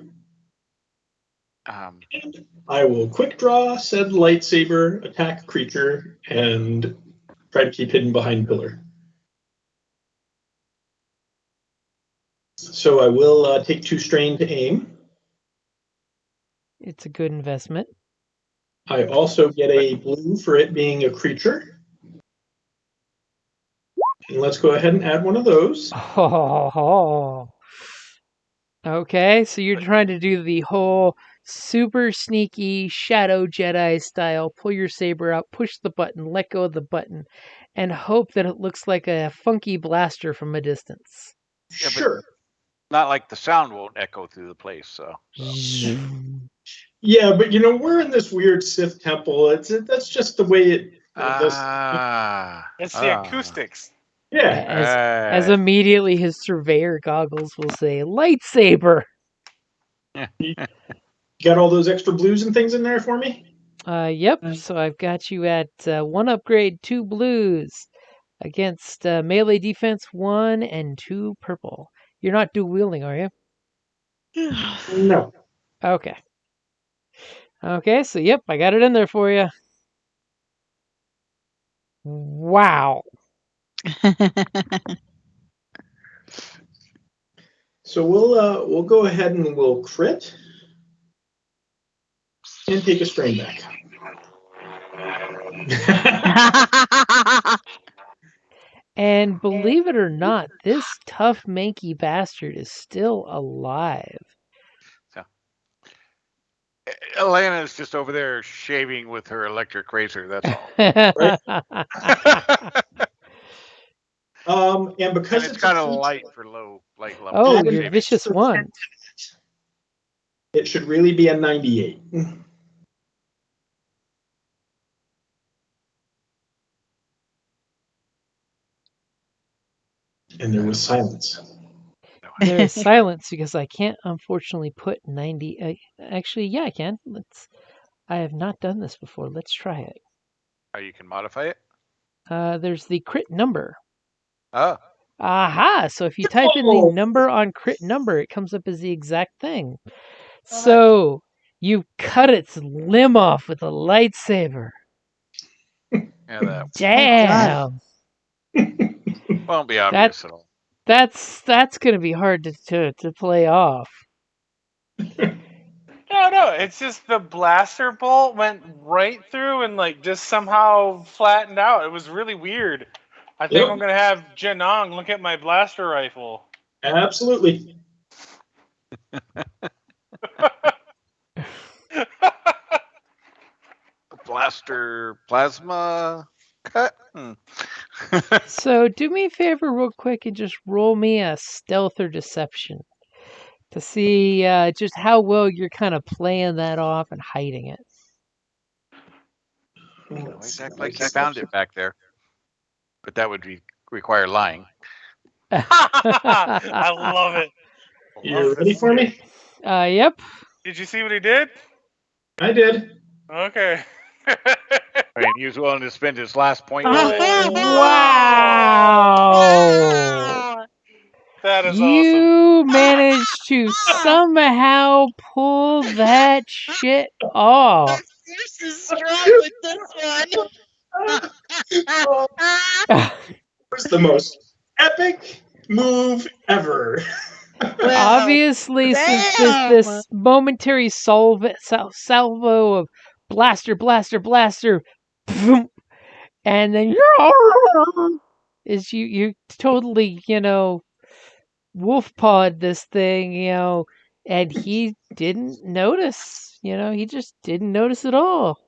I will quick draw said lightsaber, attack creature, and try to keep hidden behind pillar. So I will take 2 strain to aim. It's a good investment. I also get a blue for it being a creature. And let's go ahead and add one of those. Oh. Okay, so you're trying to do the whole super sneaky Shadow Jedi style, pull your saber out, push the button, let go of the button, and hope that it looks like a funky blaster from a distance. Yeah, sure. Not like the sound won't echo through the place, so. Yeah, but we're in this weird Sith temple. That's just the way it. It's the acoustics. Yeah. As immediately his surveyor goggles will say, lightsaber. You got all those extra blues and things in there for me? Yep. So I've got you at 1 upgrade, 2 blues against melee defense 1 and 2 purple. You're not dual wielding, are you? No. Okay. Okay, so yep, I got it in there for you. Wow. So we'll go ahead and we'll crit and take a strain back. And believe it or not, this tough, manky bastard is still alive. Elena's just over there shaving with her electric razor. That's all. And because it's kind of light for light level. Oh, your vicious one. It should really be a 98. And there was silence. There is silence because I can't unfortunately put 90. Actually, yeah, I can. I have not done this before. Let's try it. Oh, you can modify it? There's the crit number. Oh. Aha! So if you type in the number on crit number, it comes up as the exact thing. So you cut its limb off with a lightsaber. Yeah, that Damn. won't be obvious at all. That's going to be hard to play off. No, it's just the blaster bolt went right through and like just somehow flattened out. It was really weird. I think I'm gonna have Janong look at my blaster rifle. Absolutely. Blaster plasma cut. So do me a favor real quick and just roll me a stealth or deception to see just how well you're kind of playing that off and hiding it. Always act like you found it back there. But that would require lying. I love it. You ready for me? Yep. Did you see what he did? I did. Okay. I mean, he was willing to spend his last point. Wow! That is You managed to somehow pull that shit off. Fierce is strong with this one. It's the most epic move ever. Obviously, since this momentary salvo of blaster, boom, and then is you totally wolf pawed this thing, and he didn't notice. He just didn't notice at all.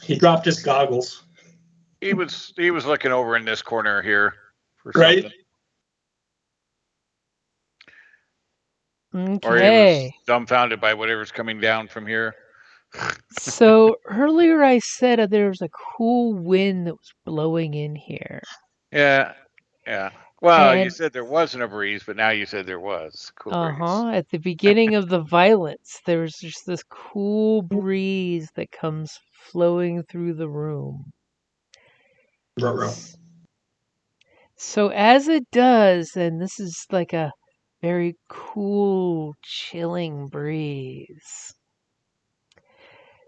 He dropped his goggles. He was looking over in this corner here for right. Something. Okay. Or he was dumbfounded by whatever's coming down from here. So earlier I said there was a cool wind that was blowing in here. Yeah. Well, you said there wasn't a breeze, but now you said there was a cool breeze. At the beginning of the violence, there was just this cool breeze that comes flowing through the room. So as it does, and this is like a very cool, chilling breeze.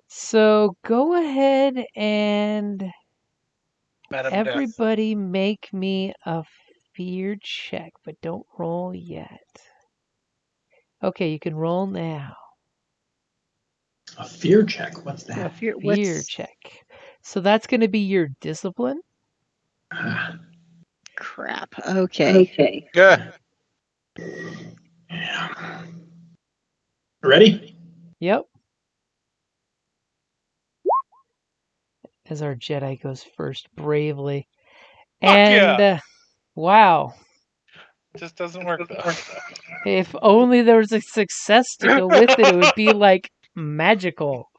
So go ahead and everybody make me a fear check, but don't roll yet. Okay, you can roll now. A fear check? What's that? A fear check. So that's going to be your discipline. Crap. Okay. Yeah. Ready? Yep. As our Jedi goes first bravely. And wow. Just doesn't work though. If only there was a success to go with it, it would be like magical.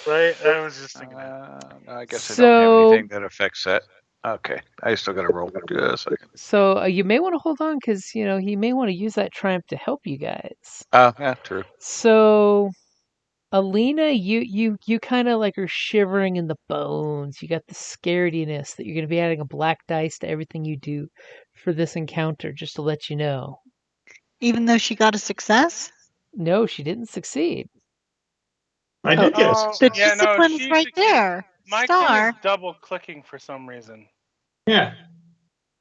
Right? I was just thinking that. I guess I don't have anything that affects that. Okay, I still got to roll. Just a second. So you may want to hold on because he may want to use that triumph to help you guys. Yeah, true. So Alina, you kind of like are shivering in the bones. You got the scarediness that you're going to be adding a black dice to everything you do for this encounter, just to let you know. Even though she got a success? No, she didn't succeed. I did get a Oh, The success. yeah, no, discipline's she right succeeded. there. My thing is Star. double clicking for some reason. Yeah.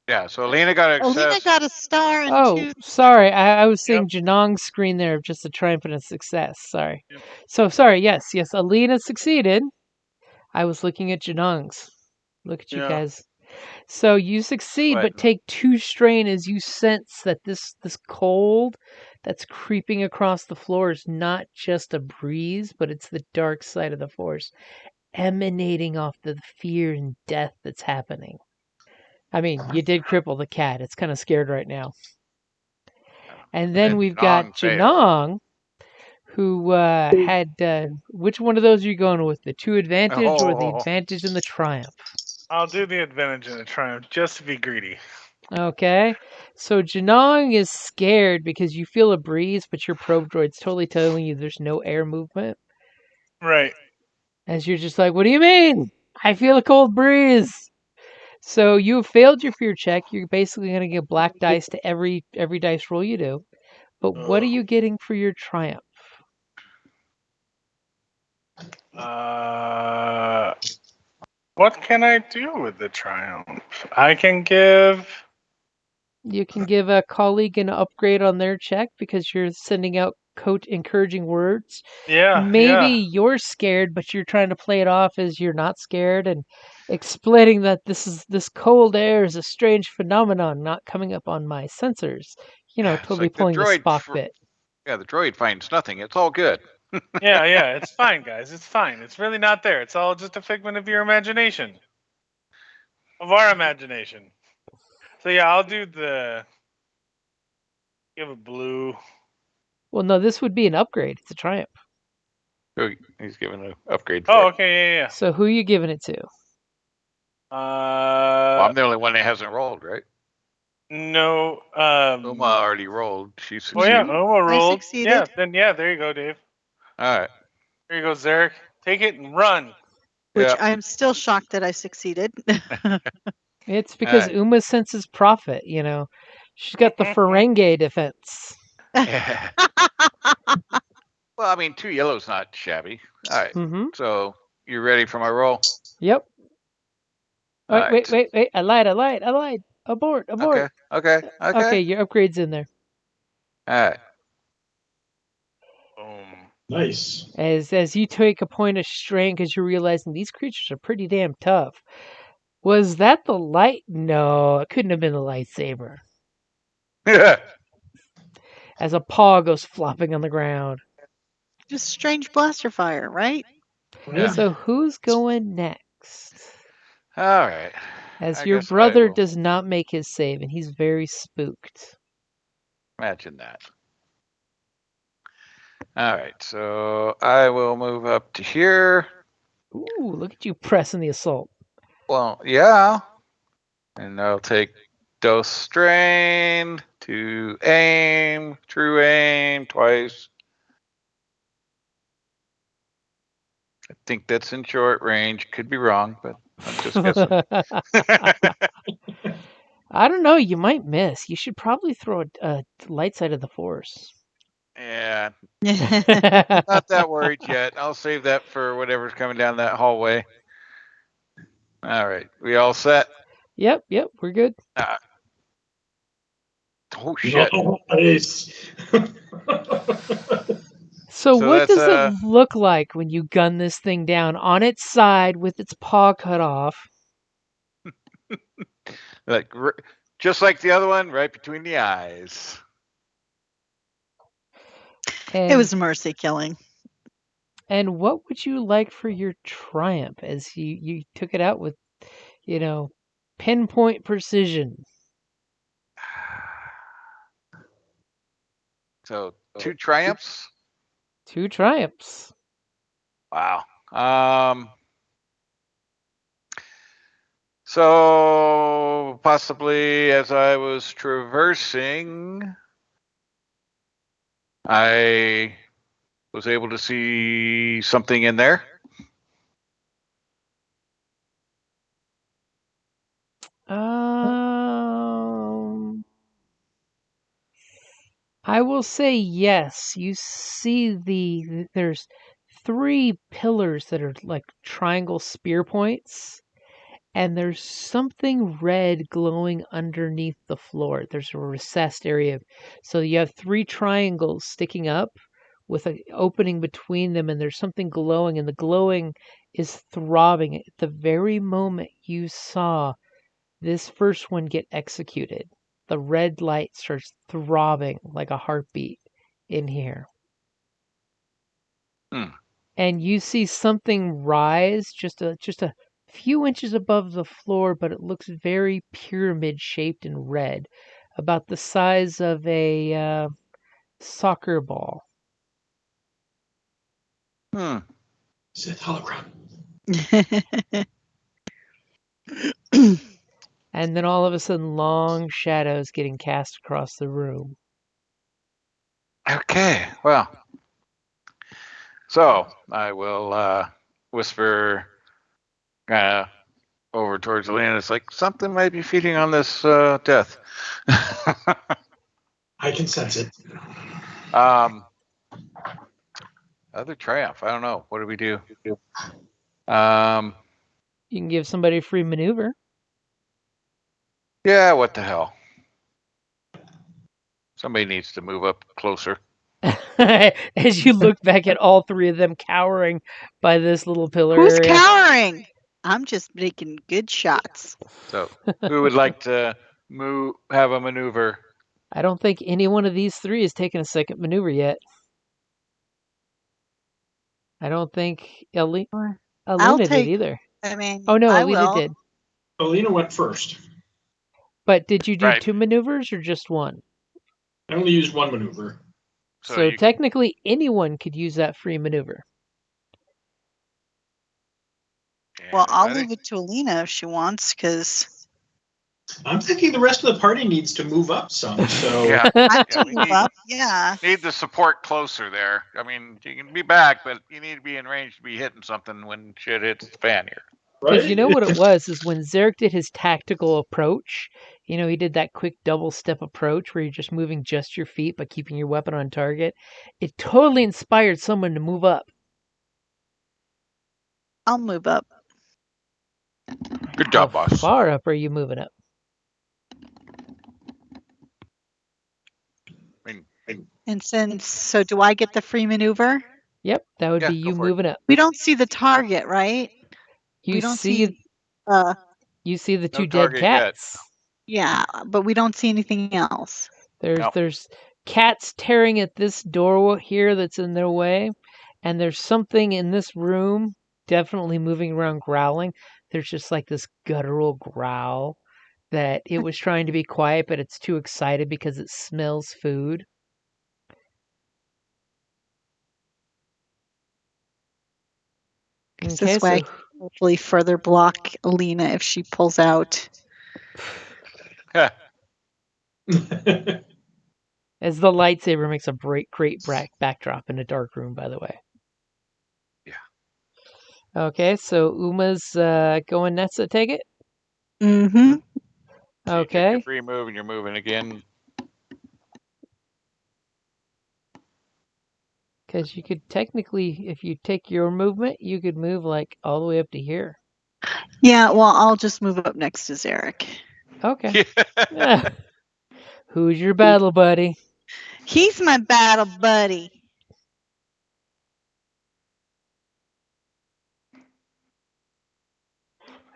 Yeah, so Alina got an Alina success. got a star and Oh, two. sorry. I was seeing Yep. Janong's screen there of just a triumph and a success. Sorry. Yep. So sorry. Yes, Alina succeeded. I was looking at Janong's. Look at you Yeah. guys. So you succeed, but Sweating. take 2 strain as you sense that this cold that's creeping across the floor is not just a breeze, but it's the dark side of the force emanating off the fear and death that's happening. I mean, you did cripple the cat. It's kind of scared right now. And then we've got Janong failed. Janong, who had which one of those are you going with? The 2 advantage or the Oh. advantage and the triumph? I'll do the advantage and the triumph just to be greedy. Okay. So Janong is scared because you feel a breeze, but your probe droid's totally telling you there's no air movement. Right. As you're just like, what do you mean? I feel a cold breeze. So you have failed your fear check. You're basically going to get black dice to every dice roll you do. But what are Ugh. you getting for your triumph? What can I do with the triumph? I can give. You can give a colleague an upgrade on their check because you're sending out encouraging words. Yeah, Maybe yeah. you're scared, but you're trying to play it off as you're not scared and explaining that this cold air is a strange phenomenon not coming up on my sensors. It's Totally like the pulling the droid. Spock bit. Yeah, the droid finds nothing. It's all good. Yeah, yeah. It's fine, guys. It's fine. It's really not there. It's all just a figment of your imagination. Of our imagination. So yeah, I'll do the. Give a blue. Well, no, this would be an upgrade. It's a triumph. Oh, he's given an upgrade for Oh, it. okay, yeah, So who are you giving it to? yeah. Well, I'm the only one that hasn't rolled, right? No. Uma already rolled. She Oh yeah, succeeded. Uma rolled. succeeded. Yeah, then yeah, there you go, Dave. All right. There you go, Zarek. Take it and run. Which Yeah. I'm still shocked that I succeeded. It's because Alright. Uma senses profit, She's got the Ferengi defense. Yeah. Well, I mean, 2 yellow's not shabby. All right. Mm-hmm. So you ready for my roll? Yep. All Wait, right. wait. I lied. Abort. Okay, your upgrade's in there. All right. Boom. Nice. As you take a point of strain because you're realizing these creatures are pretty damn tough. Was that the light? No, it couldn't have been the lightsaber. As a paw goes flopping on the ground. Just strange blaster fire, right? Yeah. So who's going next? All right. As I your guess I brother will does not make his save and he's very spooked. imagine that. All right. So I will move up to here. Ooh, look at you pressing the assault. Well, yeah. And I'll take dose strain to aim, true aim twice. I think that's in short range. Could be wrong, but I'm just guessing. I don't know. You might miss. You should probably throw a light side of the force. Yeah, Yep, not that worried yet. I'll save that for whatever's coming down that hallway. All right, we all set? we're good. Oh shit! Nice. So So what that's does it look like when you gun this thing down on its side with its paw cut off? like just like the other one, right between the eyes. And, It was mercy killing. And what would you like for your triumph as you took it out with, pinpoint precision? So 2 triumphs. 2 triumphs. Wow. So possibly as I was traversing, I was able to see something in there. I will say yes. You see there's 3 pillars that are like triangle spear points, and there's something red glowing underneath the floor. There's a recessed area. So you have 3 triangles sticking up with an opening between them, and there's something glowing, and the glowing is throbbing at the very moment you saw this first one get executed. The red light starts throbbing like a heartbeat in here. Hmm. And you see something rise just a few inches above the floor, but it looks very pyramid shaped and red, about the size of a soccer ball. Hmm. Sith hologram. And then all of a sudden, long shadows getting cast across the room. Okay. Well, so I will whisper kind of over towards Elena. It's like something might be feeding on this death. I can sense it. Other triumph. I don't know. What do we do? You can give somebody a free maneuver. Yeah. What the hell? Somebody needs to move up closer. As you look back at all 3 of them cowering by this little pillar Who's area. cowering? I'm just making good shots. So, who would like to have a maneuver? I don't think any one of these 3 has taken a second maneuver yet. I don't think Alina did take- either. I mean, Oh no, I Alina will. did. Alina went first. But did you do Right. 2 maneuvers or just 1? I only used one maneuver. So So you technically anyone could use that free maneuver. Well, I'll Anybody? leave it to Alina if she wants, because I'm thinking the rest of the party needs to move up some. So Yeah. I Yeah, can we move up. Yeah. need the support closer there. I mean, you can be back, but you need to be in range to be hitting something when shit hits the fan here. Because right? you know what it was is when Zarek did his tactical approach, he did that quick double step approach where you're just moving just your feet but keeping your weapon on target. It totally inspired someone to move up. I'll move up. Good How job, boss. far up are you moving up? I mean, And so do I get the free maneuver? Yep, that would Yeah, be go you for it. moving up. We don't see the target, right? You We don't see uh you see the No 2 dead target yet. cats. yeah, but we don't see anything else. There's cats tearing at this door here that's in their way, and there's something in this room definitely moving around growling. There's just like this guttural growl that it was trying to be quiet, but it's too excited because it smells food. Because Okay, this way I so can hopefully further block Alina if she pulls out. as the lightsaber makes a great backdrop in a dark room, by the way. Yeah. Okay, so Uma's going nuts to take it. Mm-hmm. So you took your Okay, free move and you're moving again. because you could technically, if you take your movement, you could move like all the way up to here. Yeah, well, I'll just move up next to Zarek. Okay. Who's your battle buddy? He's my battle buddy.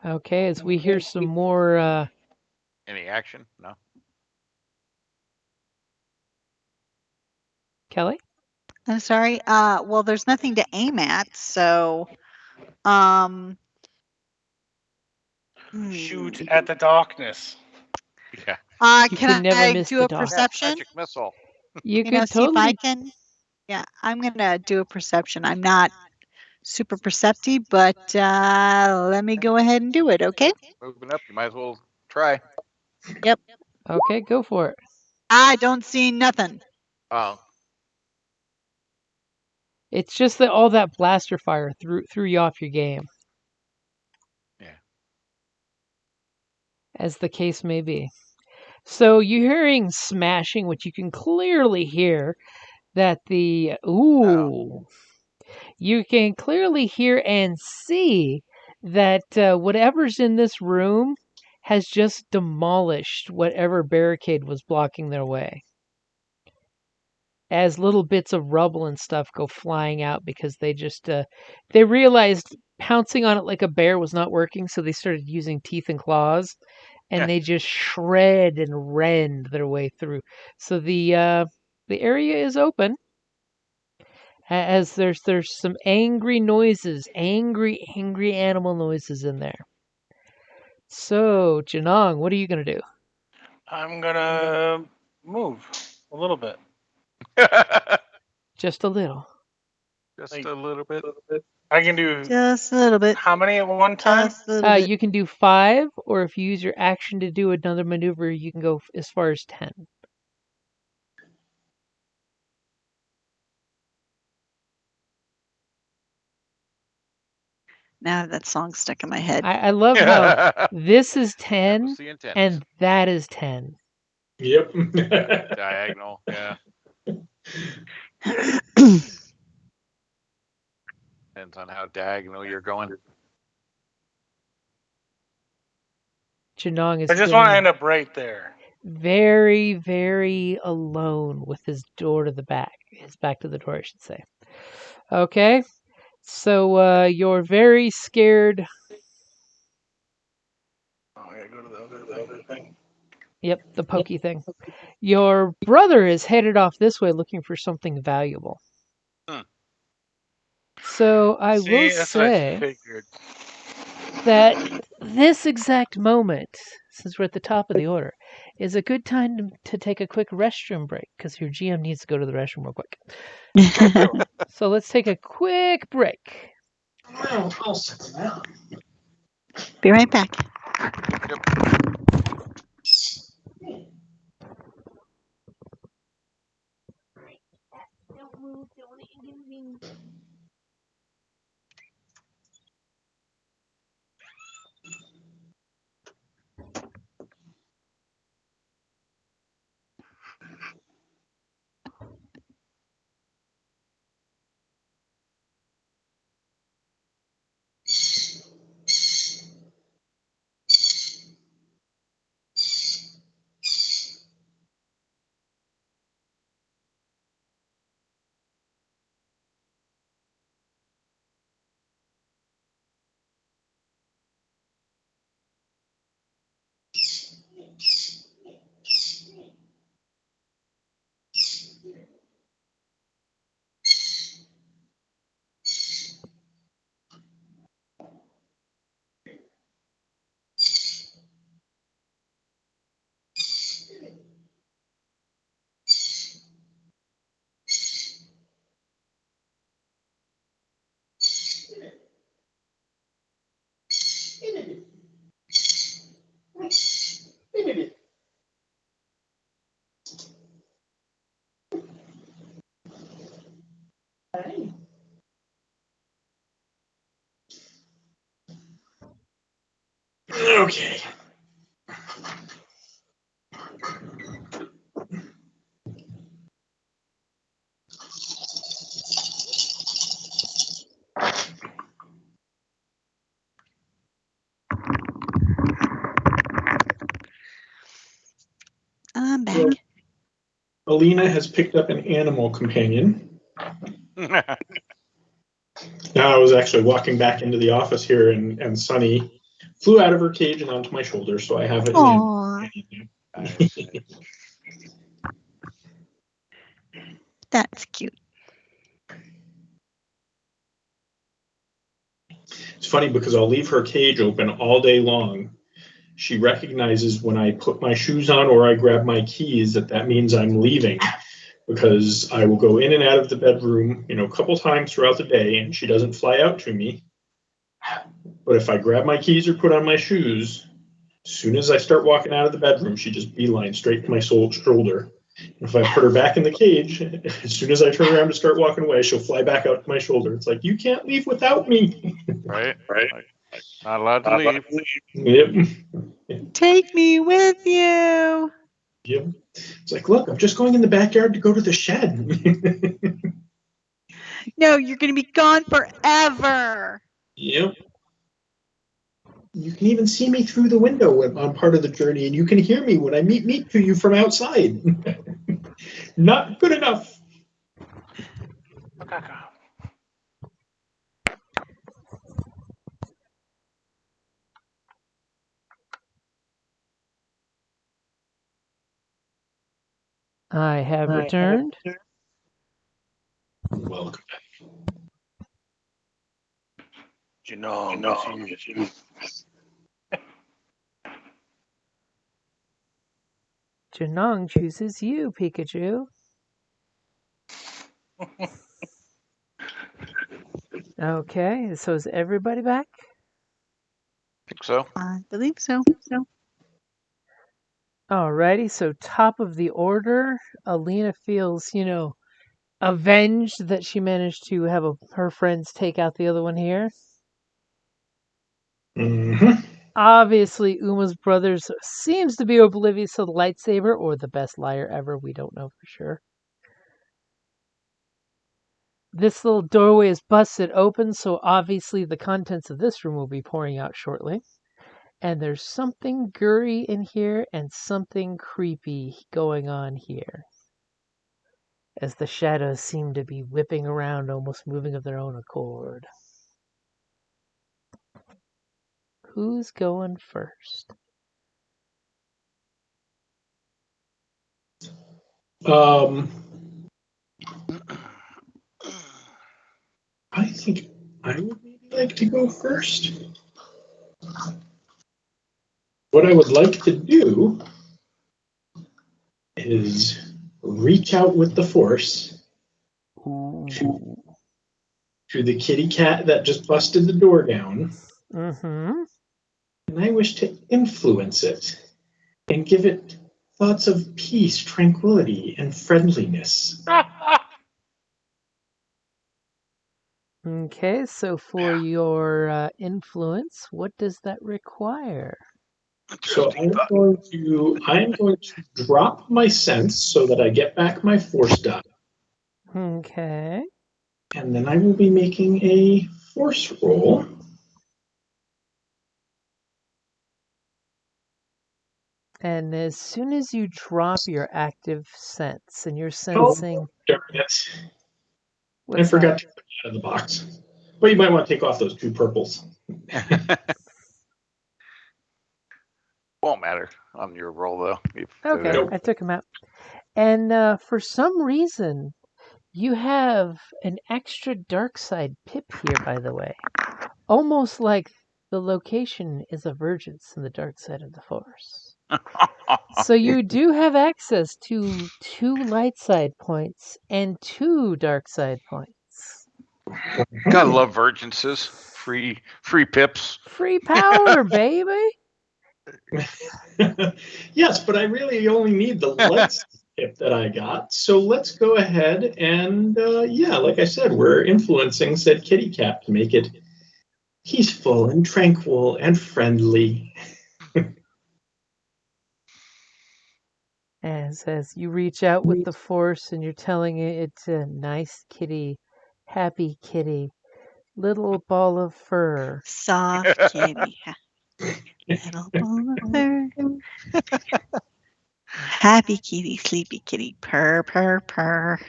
Okay, as we hear some more Any action? No. Kelly? I'm sorry. Well, there's nothing to aim at, so Shoot at the darkness. Yeah. You can can never I miss do the a dark. perception? Magic missile. You You know, could see if I totally. can. Yeah, I'm gonna do a perception. I'm not super perceptive, but let me go ahead and do it, okay? Moving up, you might as well try. Yep. Okay, go for it. I don't see nothing. Oh, It's just that all that blaster fire threw you off your game, yeah. as the case may be. So you're hearing smashing, which you can clearly hear that the you can clearly hear and see that whatever's in this room has just demolished whatever barricade was blocking their way. As little bits of rubble and stuff go flying out because they realized pouncing on it like a bear was not working, so they started using teeth and claws, and they just shred and rend their way through. So the area is open. As there's some angry noises, angry animal noises in there. So, Janong, what are you gonna do? I'm gonna move a little bit. Just a little. Just Like- a little bit. I can do Just a little bit. how many at one time? Just a little bit. You can do 5, or if you use your action to do another maneuver, you can go as far as 10. Now that song's stuck in my head. I love how this is That 10 was the intent. and that is 10. Yep. Diagonal, yeah. Depends on how diagonal you're going. Janong is I just want to feeling end up right there. very, very alone with his door to the back. His back to the door, I should say. Okay. So you're very scared. Oh, I gotta go to the other thing. Yep, the pokey thing. Your brother is headed off this way looking for something valuable. Hmm. So I will See, that's what I say figured. that this exact moment, since we're at the top of the order, is a good time to take a quick restroom break because your GM needs to go to the restroom real quick. So let's take a quick break. I'll sit them out. Be right back. Okay. I'm back. So, Alina has picked up an animal companion. Now I was actually walking back into the office here, and Sunny flew out of her cage and onto my shoulder, so I have it. Aw, Nice. that's cute. It's funny because I'll leave her cage open all day long. She recognizes when I put my shoes on or I grab my keys that means I'm leaving. because I will go in and out of the bedroom, a couple times throughout the day, and she doesn't fly out to me. But if I grab my keys or put on my shoes, as soon as I start walking out of the bedroom, she just beeline straight to my shoulder. If I put her back in the cage, as soon as I turn around to start walking away, she'll fly back out to my shoulder. It's like, you can't leave without me. Right? Like, not allowed to leave. Yep. Take me with you. Yep. It's like, look, I'm just going in the backyard to go to the shed. No, you're going to be gone forever. Yep. You can even see me through the window when I'm part of the journey, and you can hear me when I meet to you from outside. Not good enough. I have returned. Welcome. Janong chooses you, Pikachu. Okay, so is everybody back? Think so. I believe so. Alrighty, so top of the order, Alina feels, avenged that she managed to have her friends take out the other one here. Mm-hmm. Obviously, Uma's brothers seems to be oblivious to the lightsaber, or the best liar ever, we don't know for sure. This little doorway is busted open, so obviously the contents of this room will be pouring out shortly. And there's something gory in here and something creepy going on here, as the shadows seem to be whipping around, almost moving of their own accord. Who's going first? I think I would maybe like to go first. What I would like to do is reach out with the Force to the kitty cat that just busted the door down. Mm-hmm. And I wish to influence it and give it thoughts of peace, tranquility, and friendliness. Okay, so for your influence, what does that require? So I am going to drop my sense so that I get back my Force die. Okay. And then I will be making a Force roll. And as soon as you drop your active sense and you're sensing... Darn it. I What's forgot that? to put it out of the box. But you might want to take off those 2 purples. Won't matter on your roll though. Okay, Nope. I took them out. And for some reason, you have an extra dark side pip here, by the way. Almost like the location is a vergence in the dark side of the Force. So you do have access to 2 light side points and 2 dark side points. Gotta love virginses. Free pips. Free power, baby! Yes, but I really only need the lights tip that I got. So let's go ahead and, like I said, we're influencing said kitty cat to make it peaceful and tranquil and friendly. As you reach out with the Force and you're telling it it's a nice kitty, happy kitty, little ball of fur. Soft kitty. Little ball of fur. Happy kitty, sleepy kitty. Purr, purr, purr.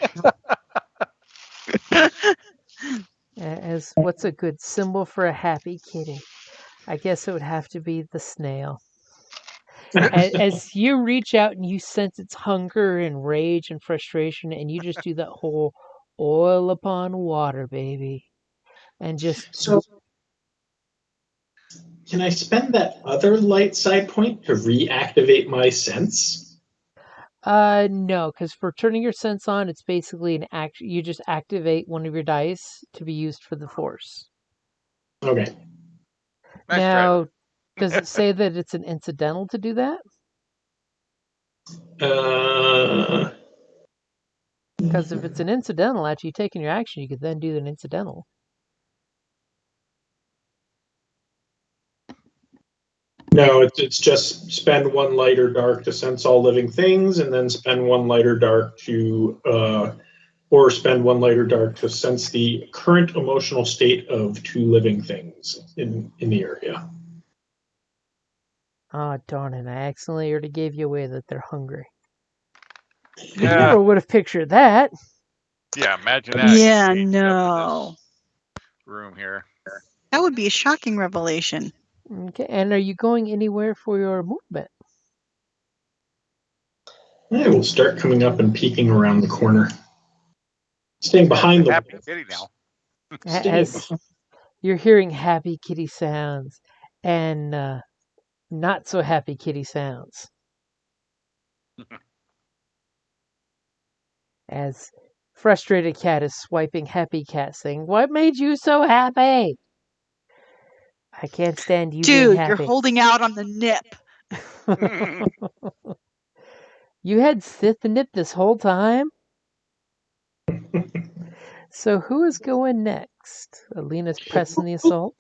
As what's a good symbol for a happy kitty? I guess it would have to be the snail. As you reach out and you sense its hunger and rage and frustration, and you just do that whole oil upon water, baby. And just... So can I spend that other light side point to reactivate my sense? No, because for turning your sense on, it's basically an act. You just activate one of your dice to be used for the force. Okay. Nice Now, try. does it say that it's an incidental to do that? Because if it's an incidental, after you taking your action, you could then do an incidental. No, it's just spend one light or dark to sense all living things, and then spend one light or dark to, or spend one light or dark to sense the current emotional state of two living things in the area. Ah, darn it! I accidentally already gave you away that they're hungry. You Yeah. never would have pictured that. Yeah, imagine that. Yeah, Changed up in no. this room here. That would be a shocking revelation. Okay, and are you going anywhere for your movement? I will start coming up and peeking around the corner. Staying behind the Happy kitty now. As you're hearing happy kitty sounds and not so happy kitty sounds. As frustrated cat is swiping happy cat, saying, "What made you so happy? I can't stand you being Dude, you're happy." holding out on the nip. You had Sith nip this whole time? So who is going next? Alina's pressing the assault.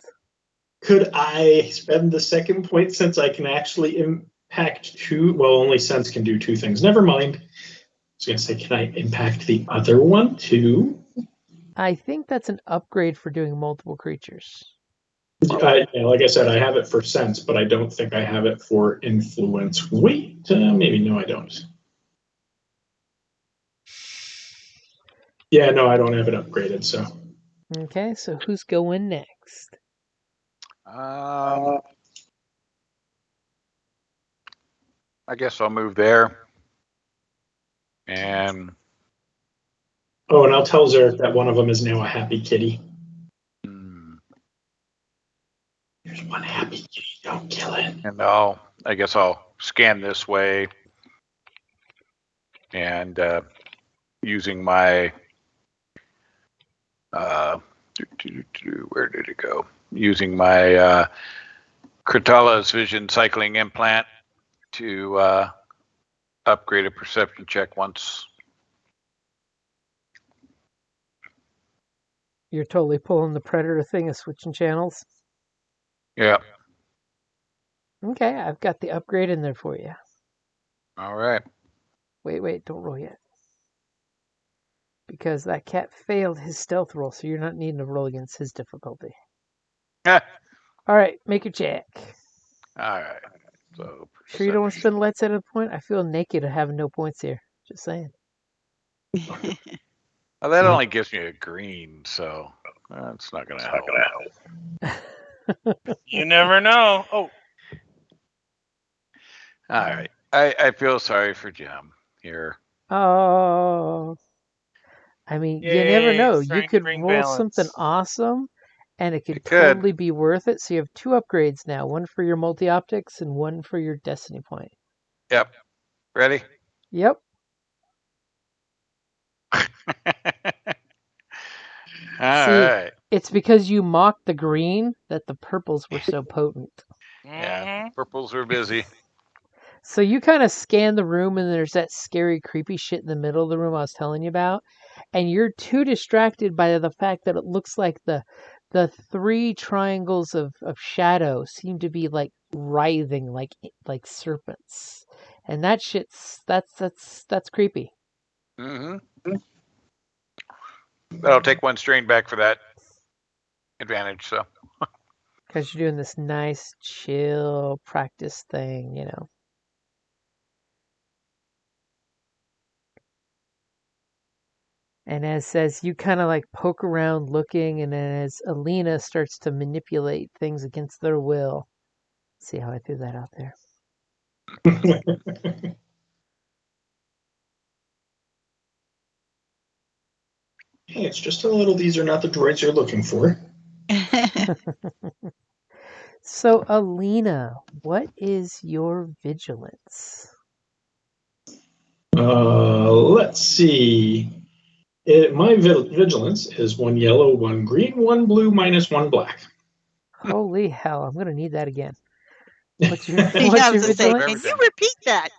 Could I spend the second point since I can actually impact two? Well, only sense can do two things. Never mind. I was going to say, can I impact the other one too? I think that's an upgrade for doing multiple creatures. Like I said, I have it for sense, but I don't think I have it for influence. Wait, maybe no, I don't. Yeah, no, I don't have it upgraded. So Okay, so who's going next? I guess I'll move there. And oh, and I'll tell Zerk that one of them is now a happy kitty. There's one happy kitty. Don't kill it. And I guess I'll scan this way and using my where did it go? Using my Kritalla's vision cycling implant to upgrade a perception check once. You're totally pulling the predator thing of switching channels. Yeah. Okay, I've got the upgrade in there for you. All right. Wait, don't roll yet. Because that cat failed his stealth roll, so you're not needing to roll against his difficulty. All right, make your check. right. So sure you don't want to spend lights at a point? I feel naked of having no points here. Just saying. Well, that only gives me a green, so that's not going to help. You never know. Oh. All right. I feel sorry for Jim here. Oh. I mean, you never know. You could roll something awesome, and it could totally be worth it. So you have two upgrades now, one for your multi-optics and one for your destiny point. Yep. Ready? Yep. Right. It's because you mocked the green that the purples were so potent. Yeah, purples are busy. So you kind of scan the room, and there's that scary, creepy shit in the middle of the room I was telling you about, and you're too distracted by the fact that it looks like the three triangles of shadow seem to be like writhing like serpents, and that shit's that's creepy. Mm-hmm. That'll take one strain back for that advantage. So because you're doing this nice chill practice thing, you know. And as you kind of like poke around looking, and then as Alina starts to manipulate things against their will. See how I threw that out there? Hey, it's just a little, these are not the droids you're looking for. So, Alina, what is your vigilance? Let's see. My vigilance is 1 yellow, 1 green, 1 blue, -1 black. Holy hell! I'm gonna need that again. What's your Yeah, what's I your was to say, vigilance? can you repeat that?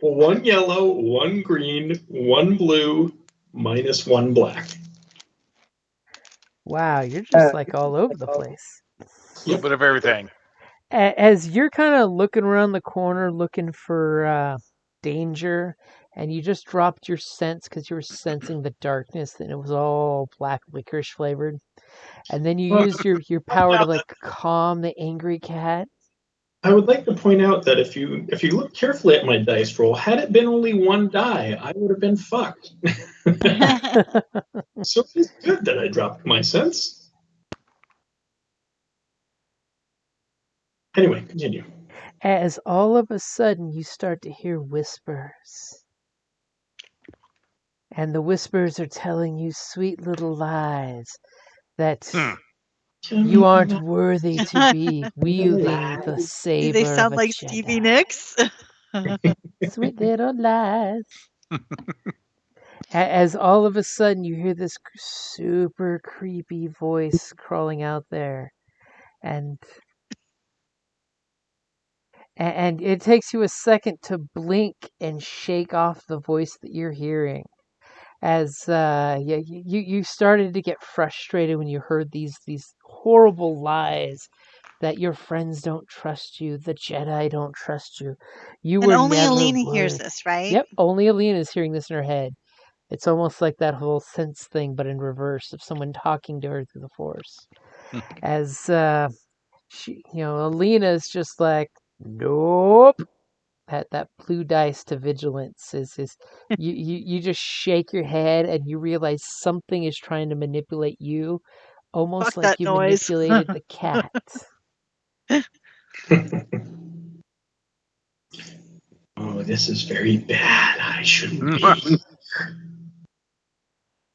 1 yellow, 1 green, 1 blue, -1 black. Wow, you're just like all over the place. A little bit of everything. As you're kind of looking around the corner looking for danger, and you just dropped your sense because you were sensing the darkness and it was all black licorice flavored, and then you Well, used your power to like calm the angry cat. I would like to point out that if you look carefully at my dice roll, had it been only 1 die, I would have been fucked. So it's good that I dropped my sense. Anyway, continue. As all of a sudden you start to hear whispers. And the whispers are telling you sweet little lies that you aren't worthy to be wielding the Do they saber of sound a like Stevie Jedi. Nicks? Sweet little lies. As all of a sudden you hear this super creepy voice crawling out there, and it takes you a second to blink and shake off the voice that you're hearing. As you started to get frustrated when you heard these horrible lies that your friends don't trust you, the Jedi don't trust you. You And were only never Alina hears worth. this, right? Yep, only Alina is hearing this in her head. It's almost like that whole sense thing, but in reverse of someone talking to her through the Force. As Alina is just like, nope. That blue dice to vigilance is you just shake your head and you realize something is trying to manipulate you, almost Fuck like that you noise. manipulated the cat. Oh, this is very bad. I shouldn't be.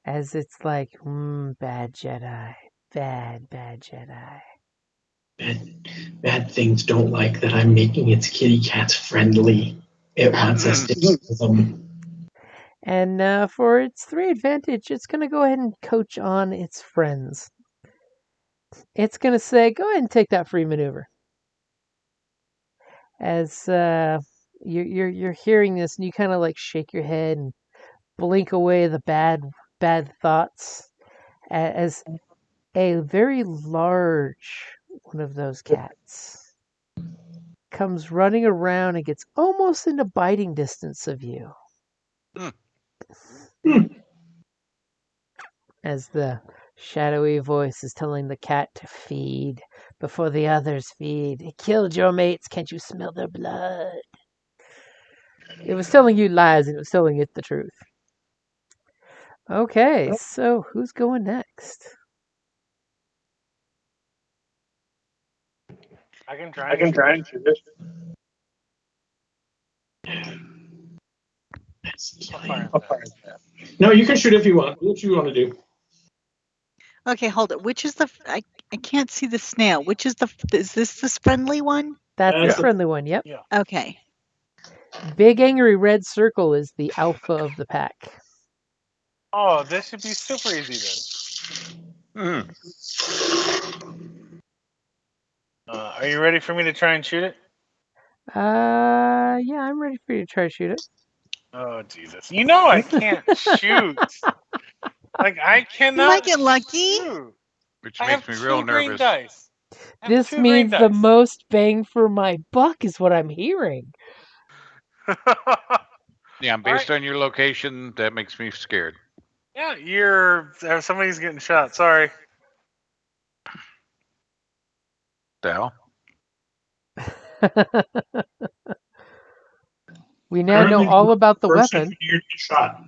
As it's like, bad Jedi, bad Jedi. Bad things don't like that I'm making its kitty cats friendly. It wants us to kill them. And for its 3 advantage, it's going to go ahead and coach on its friends. It's going to say, go ahead and take that free maneuver. As you're hearing this, and you kind of like shake your head and blink away the bad thoughts, as a very large one of those cats comes running around and gets almost into biting distance of you. As the shadowy voice is telling the cat to feed before the others feed. It killed your mates, can't you smell their blood? It was telling you lies and it was telling it the truth. Okay, so who's going next? I can try and shoot it. I'll fire that. No, you can shoot if you want. What you want to do? Okay, hold it. Which is I can't see the snail. Which is is this this friendly one? That's That's the friendly one, yep. Yeah. Okay. Big angry red circle is the alpha of the pack. Oh, this should be super easy then. Are you ready for me to try and shoot it? Yeah, I'm ready for you to try to shoot it. Oh Jesus! You know I can't shoot. Like I You cannot. might get lucky. Shoot. Which I makes have me 2 real green nervous. dice. I have This 2 green means the dice. most bang for my buck is what I'm hearing. Yeah, based on your location, that makes me scared. Yeah, somebody's getting shot. Sorry. The hell? We now know all about the weapon. You're shot.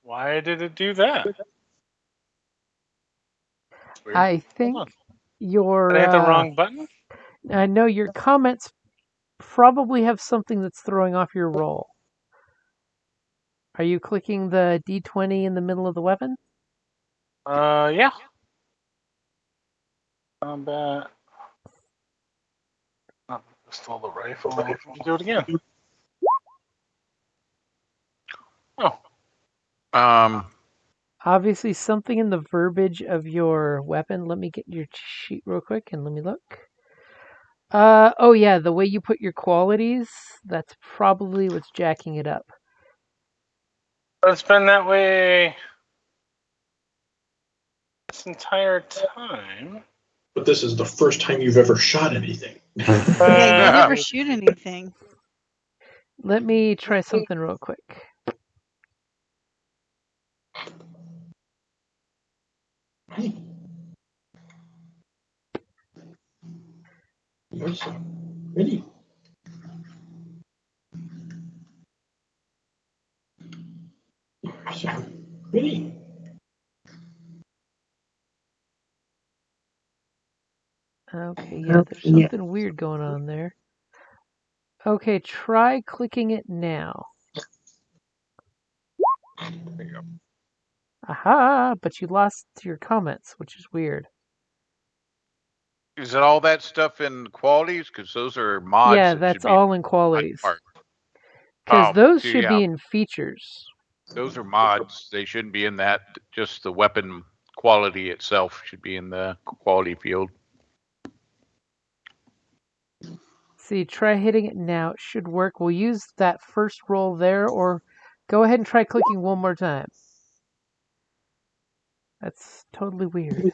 Why did it do that? Weird. I think Hold on. your Did I hit the wrong button? I know your comments probably have something that's throwing off your roll. Are you clicking the D20 in the middle of the weapon? Yeah. Combat. Oh, stole the rifle. Let me do it again. Obviously, something in the verbiage of your weapon. Let me get your sheet real quick and let me look. Oh yeah, the way you put your qualities, that's probably what's jacking it up. It's been that way this entire time. But this is the first time you've ever shot anything. Yeah, you never Maybe. shoot anything. Let me try something real quick. You're so pretty. You're so pretty. Okay, yeah, there's something weird going on there. Okay, try clicking it now. There you go. Aha, but you lost your comments, which is weird. Is it all that stuff in qualities? Because those are mods. Yeah, that that's should be all in qualities. part. Because Oh, those see, should yeah. be in features. Those are mods. They shouldn't be in that. Just the weapon quality itself should be in the quality field. See, try hitting it now. It should work. We'll use that first roll there, or go ahead and try clicking one more time. That's totally weird.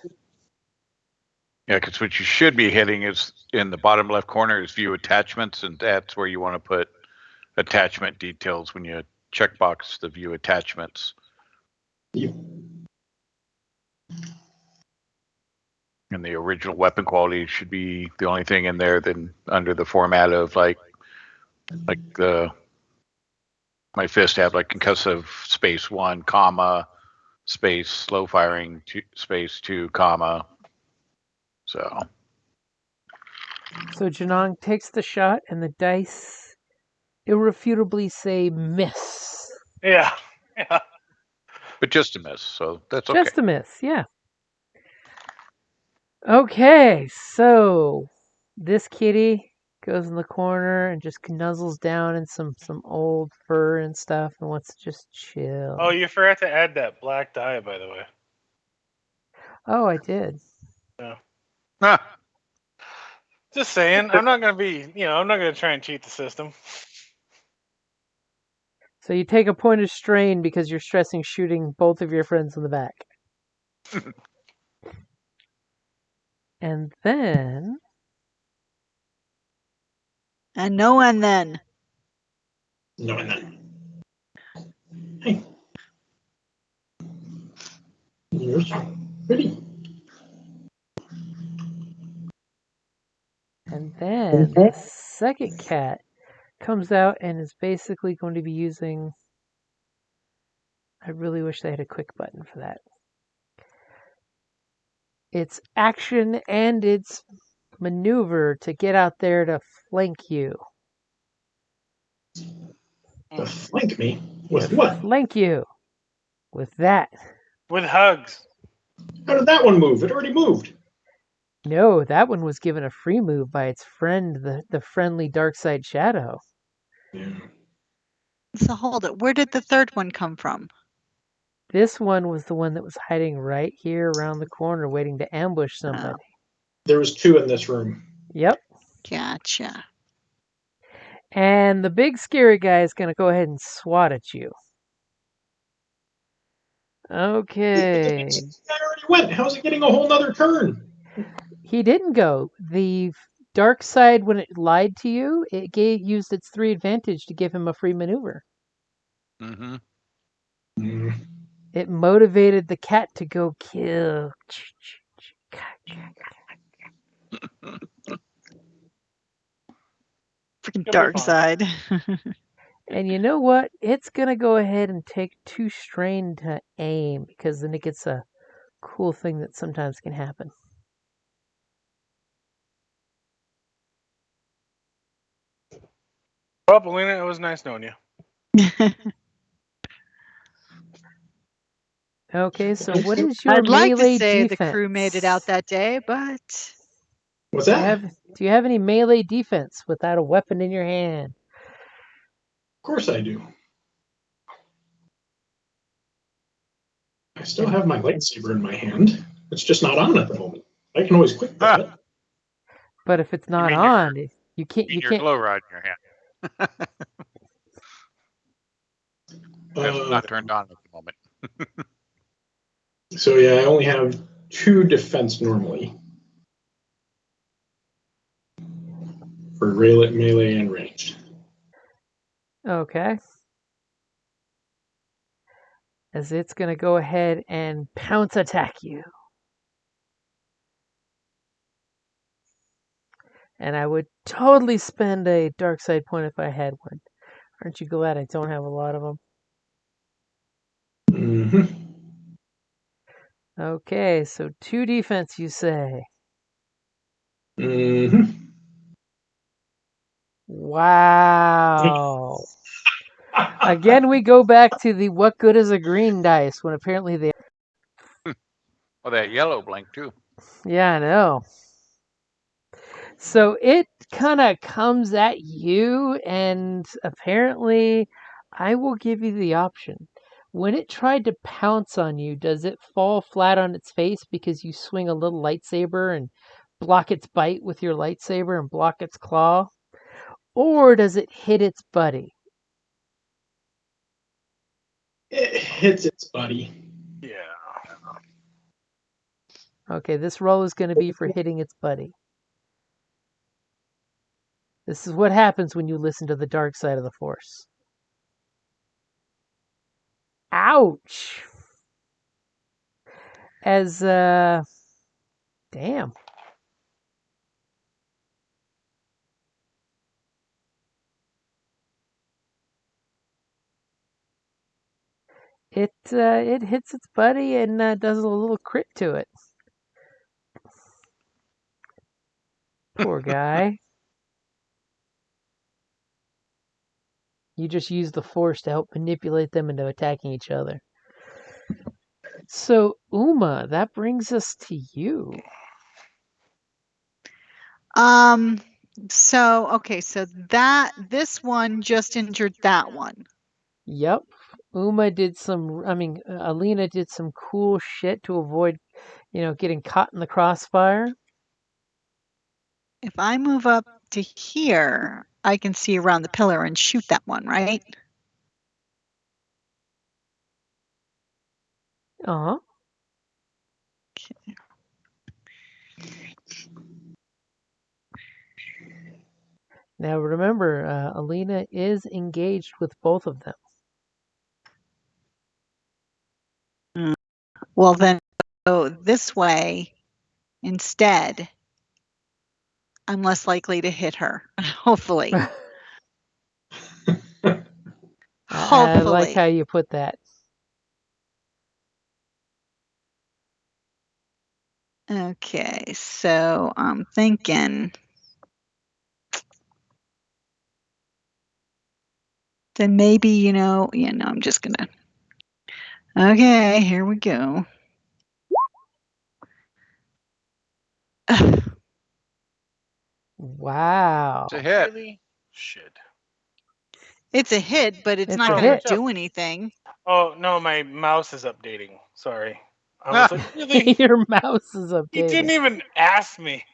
Yeah, because what you should be hitting is in the bottom left corner is view attachments, and that's where you want to put attachment details when you checkbox the view attachments. Yeah. And the original weapon quality should be the only thing in there. Then under the format of like the my fist had like concussive space 1 comma space slow firing space 2 comma. So Janong takes the shot, and the dice irrefutably say miss. Yeah. but just a miss, so that's okay. Just a miss, yeah. Okay, so this kitty goes in the corner and just nuzzles down in some old fur and stuff and wants to just chill. Oh, you forgot to add that black dye, by the way. Oh, I did. Yeah. Just saying, I'm not gonna I'm not gonna try and cheat the system. So you take a point of strain because you're stressing shooting both of your friends in the back. And then... And no and then. No, and then. Hey. You're so pretty. And then the second cat comes out and is basically going to be using... I really wish they had a quick button for that. It's action and it's maneuver to get out there to flank you. To flank me? With what? Flank you. With that. With hugs. How did that one move? It already moved. No, that one was given a free move by its friend, the friendly dark side shadow. Yeah. So hold it. Where did the third one come from? This one was the one that was hiding right here around the corner waiting to ambush somebody. There was 2 in this room. Yep. Gotcha. And the big scary guy is going to go ahead and swat at you. Okay. The guy already went. How's it getting a whole nother turn? He didn't go. The dark side, when it lied to you, it used its 3 advantage to give him a free maneuver. Mm-hmm. It motivated the cat to go kill. Freaking dark side. And you know what? It's going to go ahead and take 2 strain to aim, because then it gets a cool thing that sometimes can happen. Well, Belina, it was nice knowing you. Okay, so what is your I'd like to melee say defense? the crew made it out that day, but What's that? Do you have any melee defense without a weapon in your hand? Of course I do. I still have my lightsaber in my hand. It's just not on at the moment. I can always quick grab it. But if it's not mean on, you can't. Need You your can't. glow rod in your hand. It's not turned on at the moment. So yeah, I only have 2 defense normally for melee and ranged. Okay. As it's gonna go ahead and pounce attack you. And I would totally spend a dark side point if I had one. Aren't you glad I don't have a lot of them? Mm-hmm. Okay, so 2 defense, you say? Mm-hmm. Wow. Again, we go back to the what good is a green dice when apparently they. Well, that yellow blink too. Yeah, I know. So it kind of comes at you, and apparently, I will give you the option. When it tried to pounce on you, does it fall flat on its face because you swing a little lightsaber and block its bite with your lightsaber and block its claw? Or does it hit its buddy? It hits its buddy. Yeah. Okay, this roll is going to be for hitting its buddy. This is what happens when you listen to the dark side of the Force. Ouch! As, damn. It hits its buddy and does a little crit to it. Poor guy. You just use the Force to help manipulate them into attacking each other. So, Uma, that brings us to you. So okay, so this one just injured that one. Yep. Alina did some cool shit to avoid, getting caught in the crossfire. If I move up to here, I can see around the pillar and shoot that one, right? Uh-huh. Okay. Now remember, Alina is engaged with both of them. Well, then go this way instead. I'm less likely to hit her, hopefully. I like Hopefully. how you put that. Okay, so I'm thinking then maybe, I'm just gonna. Okay, here we go. Wow. It's a hit. Really? Shit. It's a hit, but it's It's not a going to hit. do anything. Oh no, my mouse is updating. Sorry. I was like, really? Your mouse is He didn't updating. even ask me.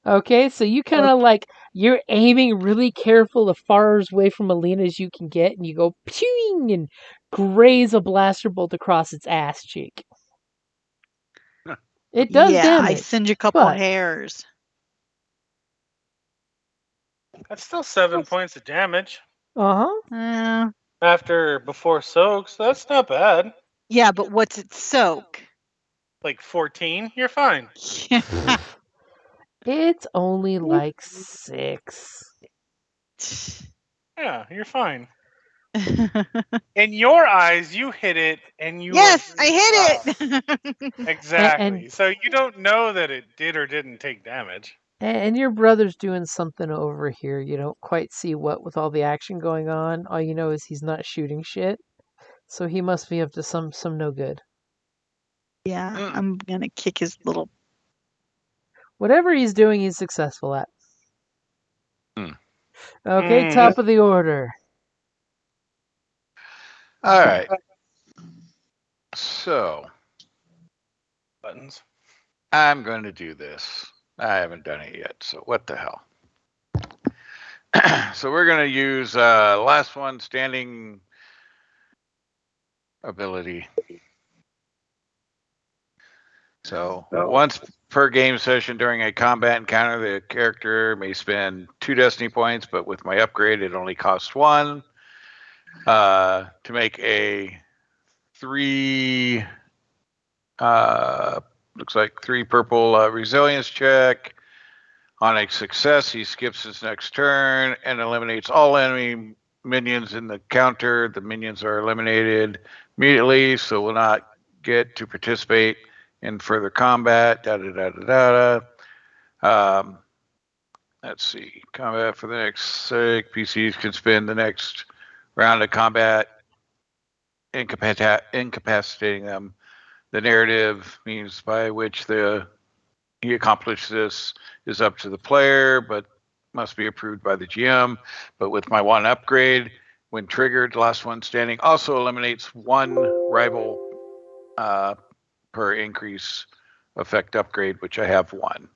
Okay, so you kind of you're aiming really careful as far away from Alina as you can get, and you go pew and graze a blaster bolt across its ass cheek. It does Yeah, I damage. singe a couple but hairs. That's still 7 points of damage Uh-huh. before soaks. That's not bad. Yeah, but what's it soak? Like 14, you're fine. Yeah. It's only like 6. Yeah, you're fine. In your eyes, you hit it, and you Yes, were I really hit proud. it. Exactly. So you don't know that it did or didn't take damage. And your brother's doing something over here. You don't quite see what with all the action going on. All you know is he's not shooting shit. So he must be up to some no good. Yeah, I'm gonna kick his little. Whatever he's doing, he's successful at. Hmm. Okay, top of the order. All right. So Buttons. I'm going to do this. I haven't done it yet, so what the hell? So we're going to use last one standing ability. So once per game session during a combat encounter, the character may spend 2 destiny points, but with my upgrade, it only costs 1. To make a 3, looks like 3 purple resilience check. On a success, he skips his next turn and eliminates all enemy minions in the counter. The minions are eliminated immediately, so will not get to participate in further combat. Let's see. Combat for the next sec. PCs can spend the next round of combat incapacitating them. The narrative means by which he accomplished this is up to the player, but must be approved by the GM. But with my 1 upgrade, when triggered, last one standing also eliminates 1 rival per increase effect upgrade, which I have 1.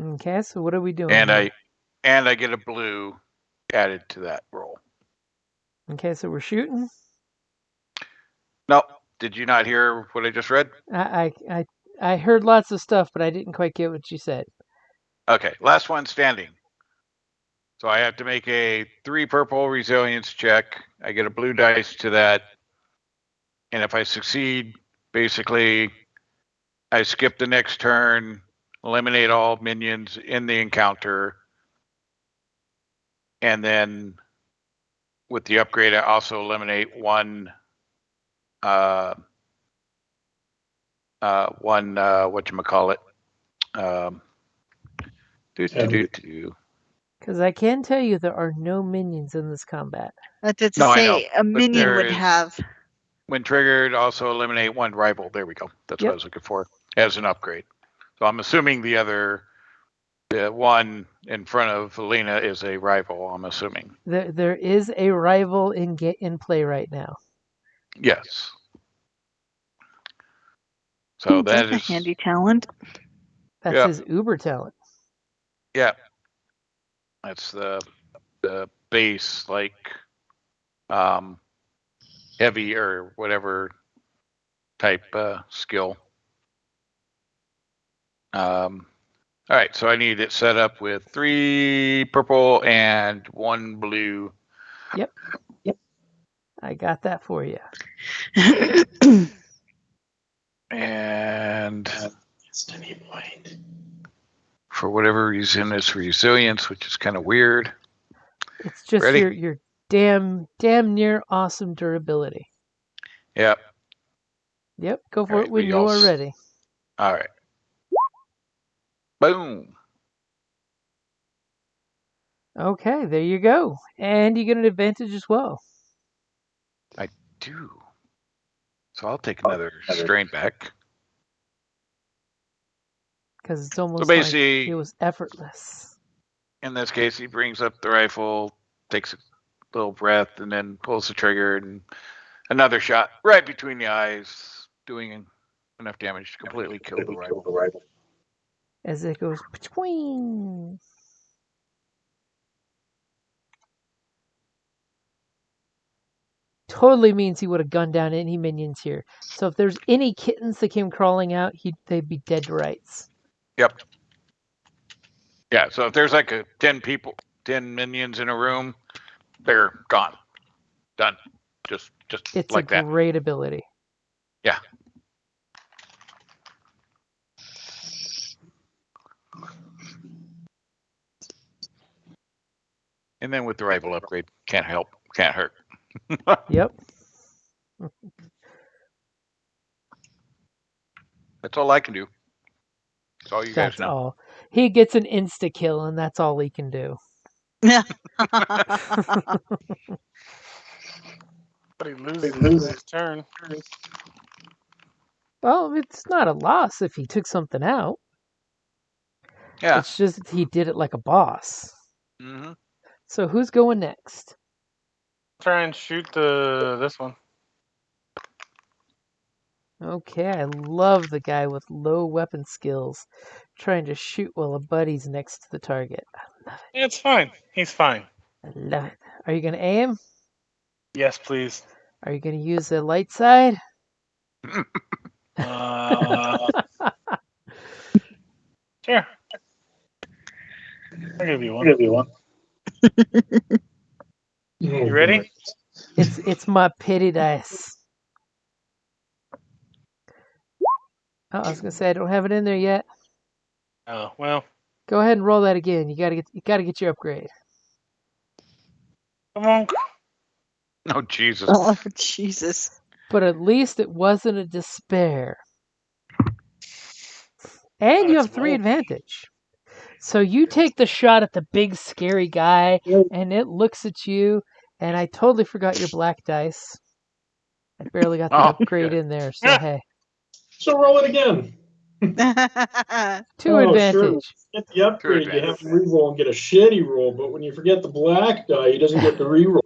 Okay, so what are we doing? And here? I get a blue added to that roll. Okay, so we're shooting. No, did you not hear what I just read? I heard lots of stuff, but I didn't quite get what you said. Okay, last one standing. So I have to make a 3 purple resilience check. I get a blue dice to that. And if I succeed, basically, I skip the next turn, eliminate all minions in the encounter. And then with the upgrade, I also eliminate 1 whatchamacallit. Because I can tell you there are no minions in this combat. That's to No, I say, know, a but minion there would is- have. When triggered, also eliminate 1 rival. There we go. That's what I was looking for as an upgrade. So I'm assuming the one in front of Alina is a rival. I'm assuming. There is a rival in play right now. Yes. So that That's is a handy talent. That's his uber talent. Yeah. That's the base, like heavy or whatever type skill. All right, so I need it set up with 3 purple and 1 blue. Yep. I got that for you. And for whatever reason, it's resilience, which is kind of weird. It's just Ready? your damn near awesome durability. Yep. Yep, go for All it right, when we you all are ready. All right. Boom. Okay, there you go. And you get an advantage as well. I do. So I'll take another strain back. Because it's almost like basically- it was effortless. In this case, he brings up the rifle, takes a little breath, and then pulls the trigger, and another shot right between the eyes, doing enough damage to completely kill the rival. As it goes between. Totally means he would have gunned down any minions here. So if there's any kittens that came crawling out, they'd be dead to rights. Yep. Yeah, so if there's like 10 minions in a room, they're gone. Done. Just It's like a that. great ability. Yeah. And then with the rifle upgrade, can't hurt. Yep. That's all I can do. That's all you That's guys know. all. He gets an insta kill, and that's all he can do. Yeah. But he loses the next turn. Well, it's not a loss if he took something out. Yeah. It's just he did it like a boss. Mm-hmm. So who's going next? Try and shoot this one. Okay, I love the guy with low weapon skills trying to shoot while a buddy's next to the target. I love Yeah, it's fine. He's fine. it. I love it. Are you going to aim? Yes, please. Are you going to use the light side? Sure. I'll give you one. You ready? It's my pity dice. Oh, I was gonna say I don't have it in there yet. Oh well. Go ahead and roll that again. You gotta get your upgrade. Come on. Oh, Jesus. Oh, Jesus. But at least it wasn't a despair. And you That's have 3 roll. advantage. So you take the shot at the big scary guy, and it looks at you. And I totally forgot your black dice. I barely got the Oh, upgrade shit. in there. So hey, So roll it again. 2 Oh, advantage. sure. Get the upgrade, you have to reroll and get a shitty roll. But when you forget the black die, he doesn't get the reroll.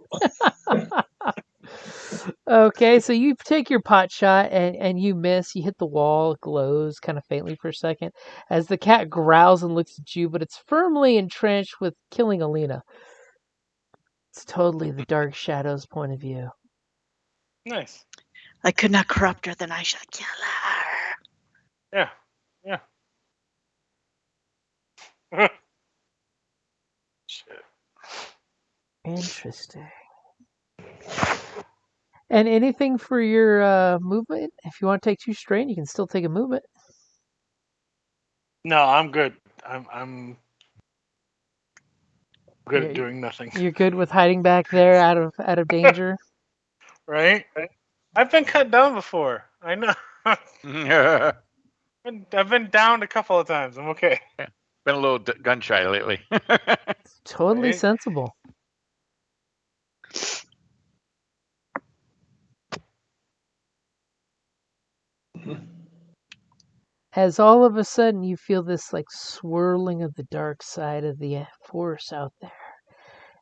Okay, so you take your pot shot and you miss. You hit the wall, it glows kind of faintly for a second as the cat growls and looks at you, but it's firmly entrenched with killing Alina. It's totally the Dark Shadow's point of view. Nice. I could not corrupt her, then I shall kill her. Yeah. Yeah. Shit. Interesting. And anything for your movement? If you want to take 2 strain, you can still take a movement. No, I'm good. I'm good at doing nothing. You're good with hiding back there out of danger. Right? I've been cut down before. I know. I've been downed a couple of times. I'm okay. Been a little gun shy lately. Totally Right? sensible. As all of a sudden you feel this like swirling of the dark side of the force out there.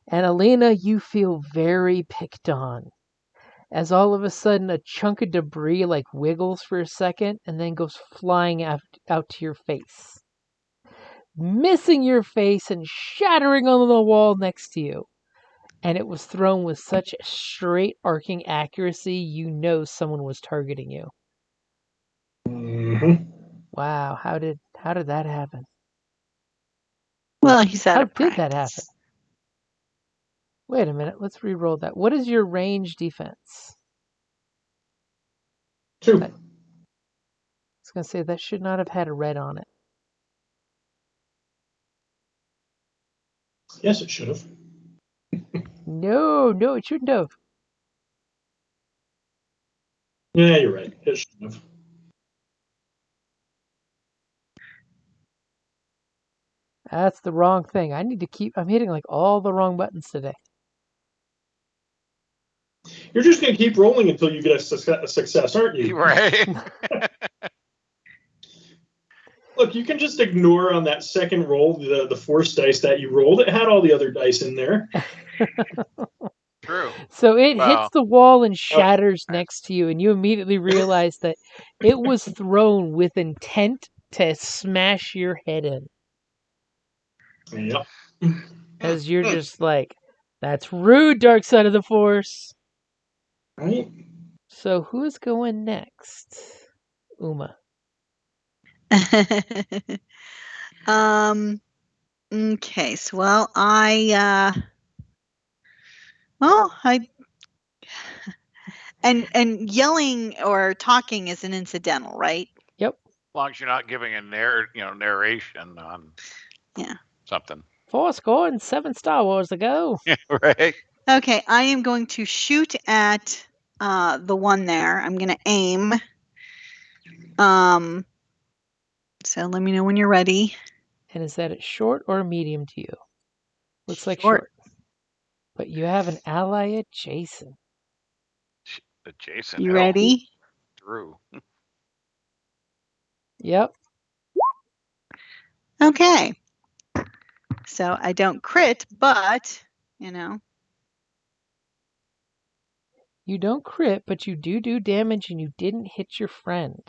And Alina, you feel very picked on. As all of a sudden a chunk of debris like wiggles for a second and then goes flying out to your face. Missing your face and shattering on the wall next to you. And it was thrown with such straight arcing accuracy, you know someone was targeting you. Mm-hmm. Wow, how did that happen? Well, he's out How of did that practice. happen? Wait a minute, let's re-roll that. What is your range defense? 2. I was going to say that should not have had a red on it. Yes, it should have. No, it shouldn't have. Yeah, you're right. It should have. That's the wrong thing. I'm hitting like all the wrong buttons today. You're just going to keep rolling until you get a success, aren't you? Right. Look, you can just ignore on that second roll the force dice that you rolled. It had all the other dice in there. True. So it Wow. hits the wall and shatters next to you, and you immediately realize that it was thrown with intent to smash your head in. Yep. As you're just like, that's rude, Dark Side of the Force. Right? So who's going next? Uma. Okay, so and yelling or talking is an incidental, right? Yep. As long as you're not giving a narration on something. 4 and 7 Star Wars ago. Right. Okay, I am going to shoot at the one there. I'm going to aim. So let me know when you're ready. And is that a short or medium to you? Looks like short. But you have an ally adjacent. Adjacent. You ready? Drew. Yep. Okay. So I don't crit, but you know? You don't crit, but you do damage, and you didn't hit your friend.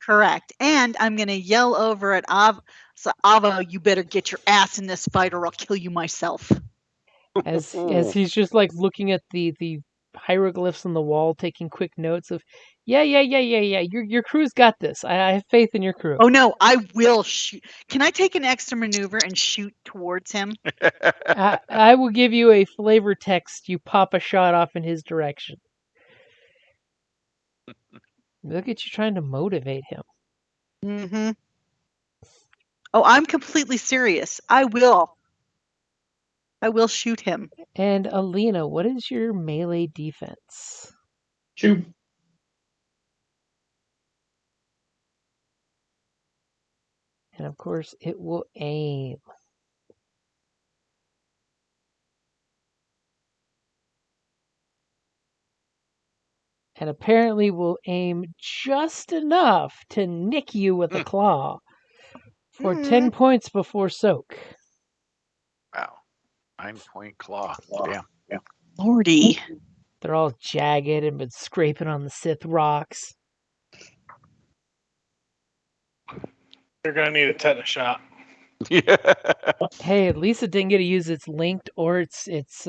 Correct. And I'm going to yell over at so Avo, you better get your ass in this fight or I'll kill you myself. As he's just like looking at the hieroglyphs on the wall, taking quick notes of, yeah. Your crew's got this. I have faith in your crew. Oh no, I will shoot. Can I take an extra maneuver and shoot towards him? I will give you a flavor text. You pop a shot off in his direction. Look at you trying to motivate him. Mm-hmm. Oh, I'm completely serious. I will shoot him. And Alina, what is your melee defense? 2. And of course, it will aim. And apparently will aim just enough to nick you with a claw for 10 points before soak. Wow. 9-point claw. Damn. Lordy. They're all jagged and been scraping on the Sith rocks. You're gonna need a tetanus shot. Yeah. Hey, at least it didn't get to use its linked or its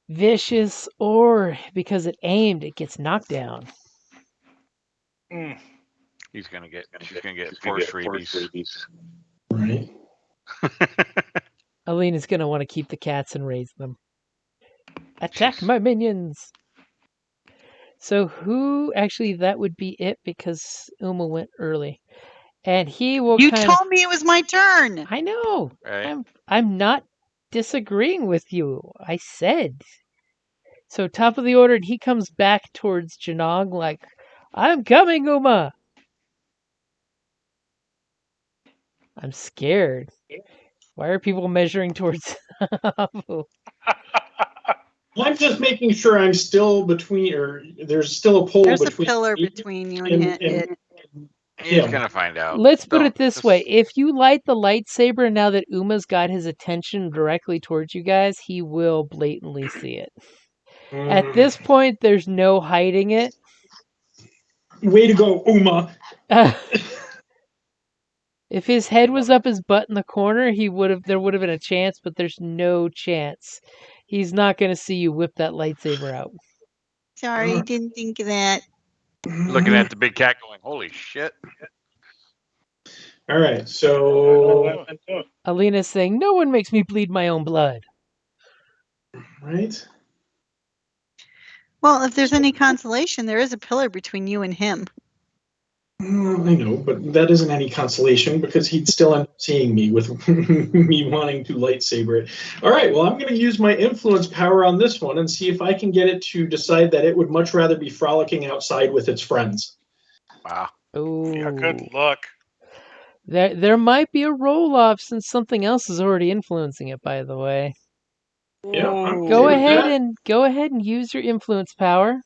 vicious, or because it aimed, it gets knocked down. Mm. She's gonna get force rabies. Right. Alina's gonna want to keep the cats and raise them. Attack my minions! So that would be it because Uma went early. And he will You told me it was my turn. I know. Right. I'm not disagreeing with you. I said. So top of the order, and he comes back towards Janong like, I'm coming, Uma! I'm scared. Why are people measuring towards Avu? I'm just making sure I'm still between, or there's still a pole There's between a pillar me between you and it. He's him. gonna find out. Let's put Don't- it this way. If you light the lightsaber now that Uma's got his attention directly towards you guys, he will blatantly see it. At this point, there's no hiding it. Way to go, Uma. If his head was up his butt in the corner, there would have been a chance, but there's no chance. He's not going to see you whip that lightsaber out. Sorry, didn't think of that. Looking at the big cat going, holy shit. All right, so Alina's saying, no one makes me bleed my own blood. right. Well, if there's any consolation, there is a pillar between you and him. I know, but that isn't any consolation because he'd still end up seeing me with me wanting to lightsaber it. All right, well, I'm going to use my influence power on this one and see if I can get it to decide that it would much rather be frolicking outside with its friends. Wow. Ooh. Yeah, good luck. There might be a roll-off since something else is already influencing it, by the way. Yeah, I'm Go okay with ahead and use your influence power.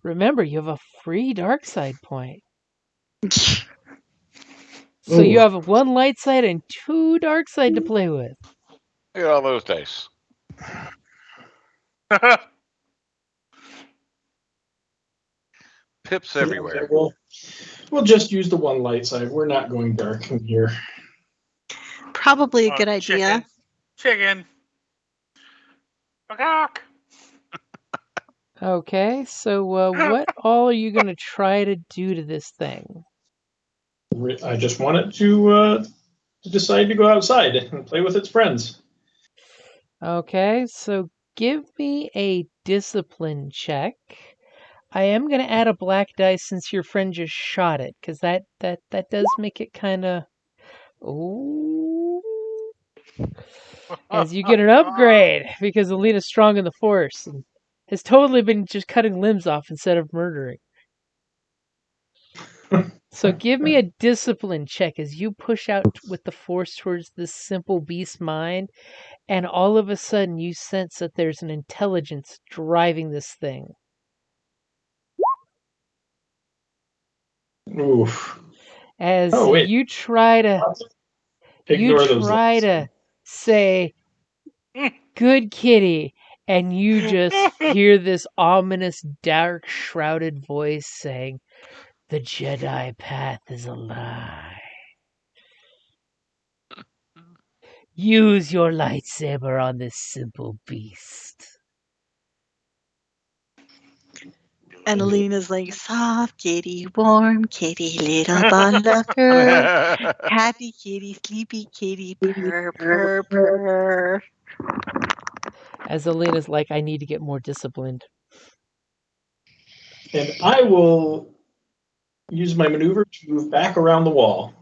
Remember, you have a free dark side point. So you have 1 light side and 2 dark side to play with. Look at all those dice. Pips everywhere. We'll just use the 1 light side. We're not going dark in here. Probably a good idea. Chicken. Cock. Okay, so what all are you going to try to do to this thing? I just want it to decide to go outside and play with its friends. Okay, so give me a discipline check. I am going to add a black dice since your friend just shot it, because that does make it kind of... Ooh. As you get an upgrade, because Alina's strong in the Force and has totally been just cutting limbs off instead of murdering. So give me a discipline check as you push out with the Force towards this simple beast mind, and all of a sudden you sense that there's an intelligence driving this thing. Oof. As Oh, wait. you try to Ignore those say, Good kitty. And you just hear this ominous, dark, shrouded voice saying, "The Jedi path is a lie. Use your lightsaber on this simple beast." And Alina's like, soft kitty, warm kitty, little ball of fur. Happy kitty, sleepy kitty, purr, purr, purr. As Alina's like, I need to get more disciplined. And I will use my maneuver to move back around the wall.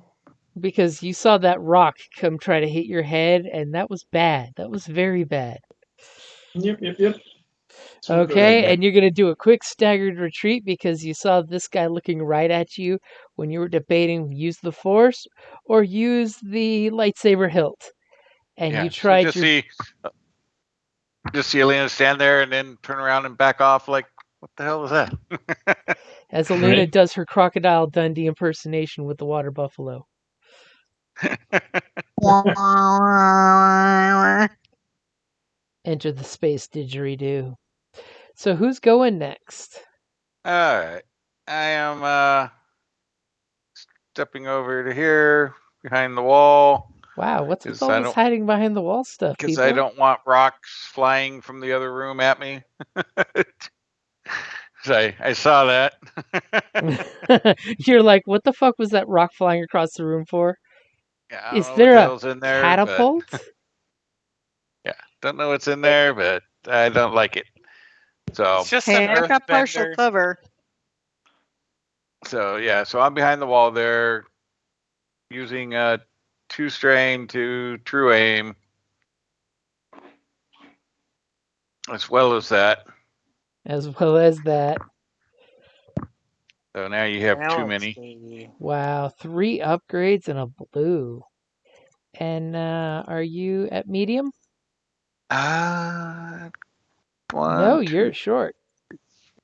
Because you saw that rock come try to hit your head, and that was bad. That was very bad. Yep. So Okay, and you're going to do a quick staggered retreat because you saw this guy looking right at you when you were debating use the force or use the lightsaber hilt. And Yeah, you so tried just see Elena stand there and then turn around and back off like, what the hell was that? as Alina Right. does her Crocodile Dundee impersonation with the water buffalo. Enter the space didgeridoo. So who's going next? All right. I am stepping over to here behind the wall Wow, what's with because all this hiding behind the wall stuff, people? I don't want rocks flying from the other room at me. So I saw that. You're like, what the fuck was that rock flying across the room for? Yeah, I don't Is know what there the a hell's in there, catapult? but yeah, don't know what's in there, but I don't like it. So It's just Hey, an I've got partial earthbender. cover. so I'm behind the wall there, using a 2-strain to true aim, as well as that. As well as that. So now you have too Balance, many. baby. Wow, 3 upgrades and a blue. And are you at medium? No, 1, you're 2, short.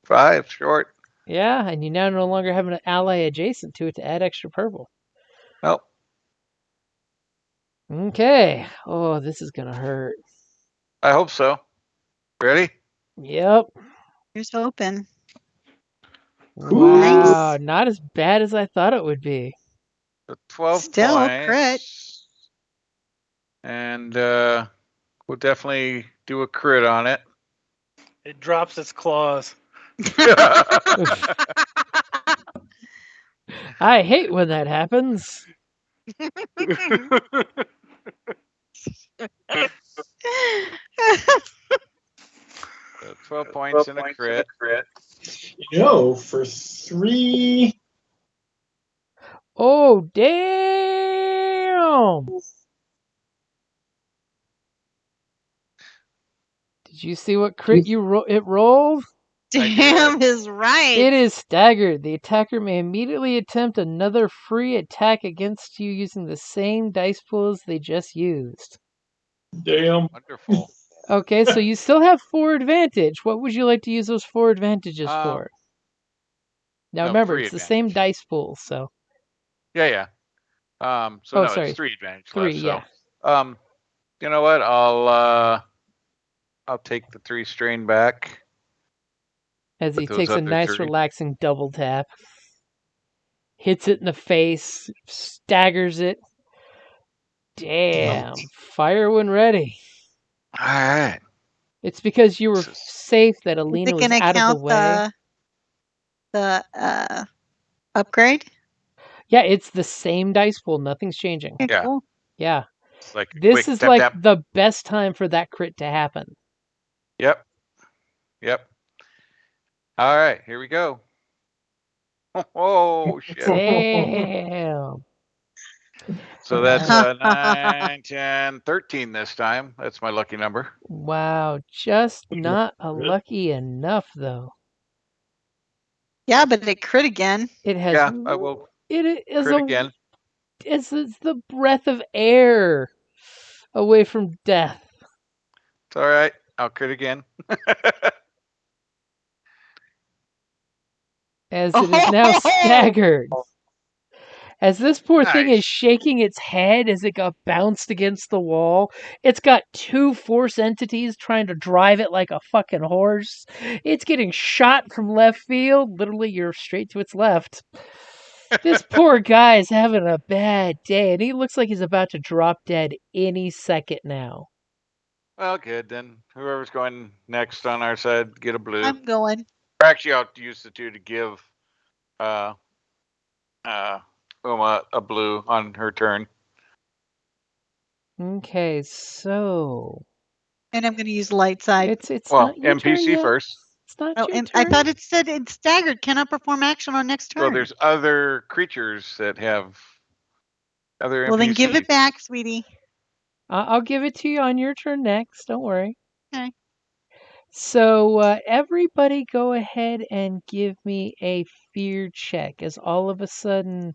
5 short. Yeah, and you now no longer have an ally adjacent to it to add extra purple. Oh, Okay. Oh, this is gonna hurt. I hope so. Ready? Yep. Here's hoping. Wow, Nice. not as bad as I thought it would be. So 12 Still points. crit. And we'll definitely do a crit on it. It drops its claws. I hate when that happens. So 12 points and a crit. For 3. Oh, damn! Did you see what crit it rolled? Damn is right. It is staggered. The attacker may immediately attempt another free attack against you using the same dice pool as they just used. Damn. Wonderful. Okay, so you still have 4 advantage. What would you like to use those 4 advantages for? Now No, remember, 3 it's the advantage. same dice pool, so. Yeah. So Oh, no, sorry. it's 3 advantage 3, left. yeah. So, you know what? I'll take the 3 strain back. As he Put those takes a other nice 3. relaxing double tap. Hits it in the face, staggers it. Damn. Fire when ready. All right. It's because you were This is- safe that Is Alina it was gonna out of the count way. the upgrade? Yeah, it's the same dice pool. Nothing's changing. Okay, Yeah. cool. Yeah. It's like a This quick is tap like tap. the best time for that crit to happen. Yep. All right, here we go. Oh shit. Damn. So that's 9, 10, 13 this time. That's my lucky number. Wow, just not a lucky enough though. Yeah, but it crit again. It has Yeah, I will it is crit again. It's the breath of air away from death. It's all right. I'll crit again. As it is now staggered. As this poor thing is Nice. shaking its head as it got bounced against the wall, it's got two force entities trying to drive it like a fucking horse. It's getting shot from left field. Literally, you're straight to its left. This poor guy is having a bad day, and he looks like he's about to drop dead any second now. Well, good. Then whoever's going next on our side, get a blue. I'm going. Or actually, I'll use the 2 to give uh, Uma a blue on her turn. Okay, so And I'm going to use light side. it's Well, not your turn NPC yet. first. It's not Oh, your and turn. I thought it said it's staggered. Cannot perform action on next turn. Well, there's other creatures that have other Well, NPCs. then give it back, sweetie. I'll give it to you on your turn next. Don't worry. Okay. So everybody go ahead and give me a fear check as all of a sudden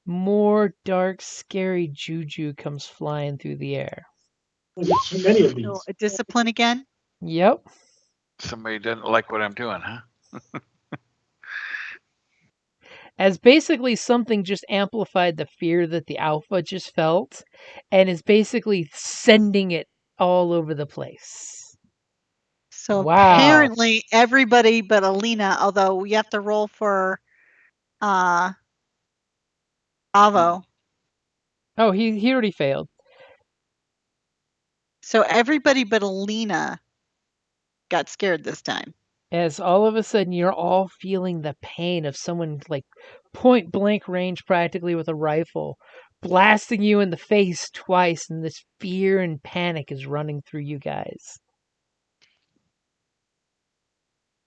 more dark, scary juju comes flying through the air. There's too many of So these. a discipline again. Yep. Somebody doesn't like what I'm doing, huh? As basically something just amplified the fear that the alpha just felt and is basically sending it all over the place. So Wow. apparently everybody but Alina, although you have to roll for Avo. Oh, he already failed. So everybody but Alina got scared this time. As all of a sudden you're all feeling the pain of someone like point blank range practically with a rifle blasting you in the face twice, and this fear and panic is running through you guys.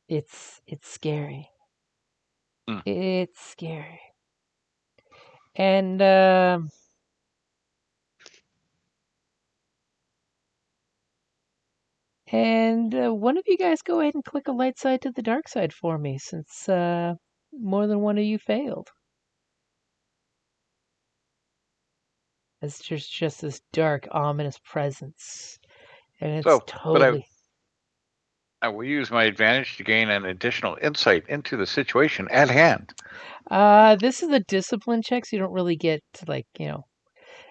It's scary. It's scary. And one of you guys go ahead and click a light side to the dark side for me, since more than one of you failed. As there's just this dark, ominous presence. And it's So, totally... I will use my advantage to gain an additional insight into the situation at hand. This is a discipline check, so you don't really get to, like,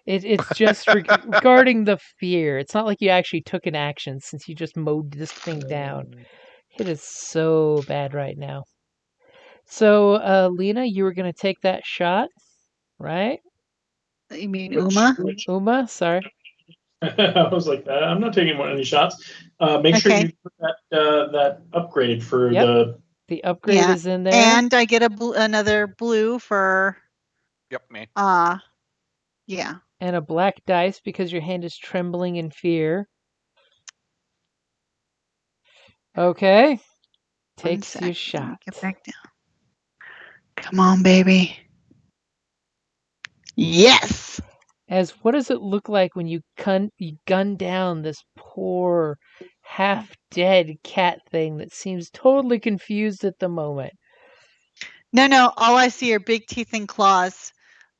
it's just regarding the fear. It's not like you actually took an action since you just mowed this thing down. It is so bad right now. So, Lena, you were going to take that shot, right? You mean Uma? Uma, sorry. I was like, I'm not taking any shots. Make sure Okay. you put that upgrade for Yep. The upgrade Yeah, is in there. and I get another blue for Yep, me. yeah. And a black dice because your hand is trembling in fear. Okay. Takes your shot. Get back down. Come on, baby. Yes. As what does it look like when you gun down this poor, half-dead cat thing that seems totally confused at the moment? No, all I see are big teeth and claws,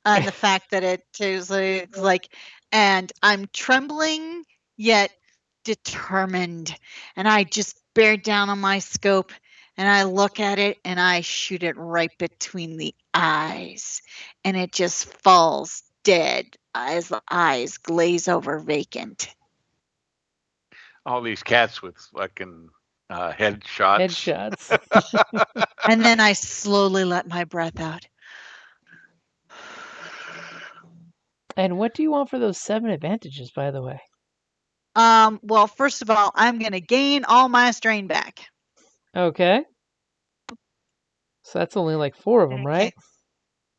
and the fact that it is like, and I'm trembling yet determined, and I just bear down on my scope, and I look at it, and I shoot it right between the eyes, and it just falls dead as the eyes glaze over vacant. All these cats with fucking headshots. Headshots. And then I slowly let my breath out. And what do you want for those 7 advantages, by the way? Well, first of all, I'm going to gain all my strain back. Okay. So that's only like 4 of them, right?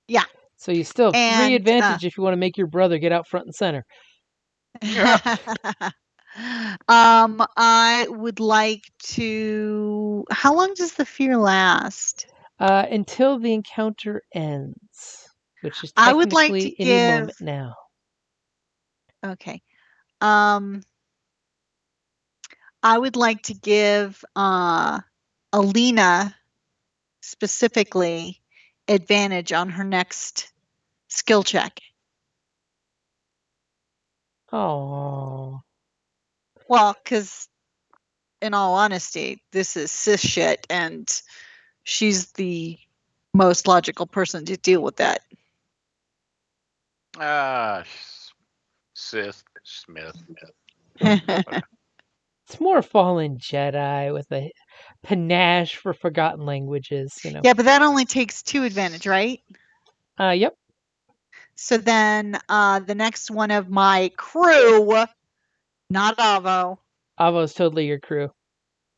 Yeah. So you still have 3 And, advantage if you want to make your brother get out front and center. I would like to. How long does the fear last? Until the encounter ends, which is I would like technically to any give. moment now. Okay. I would like to give Alina specifically advantage on her next skill check. Oh. Well, because in all honesty, this is cis shit, and she's the most logical person to deal with that. Sith Smith. It's more Fallen Jedi with a panache for forgotten languages, you know. Yeah, but that only takes 2 advantage, right? Yep. So then the next one of my crew, not Avo. Avo's totally your crew.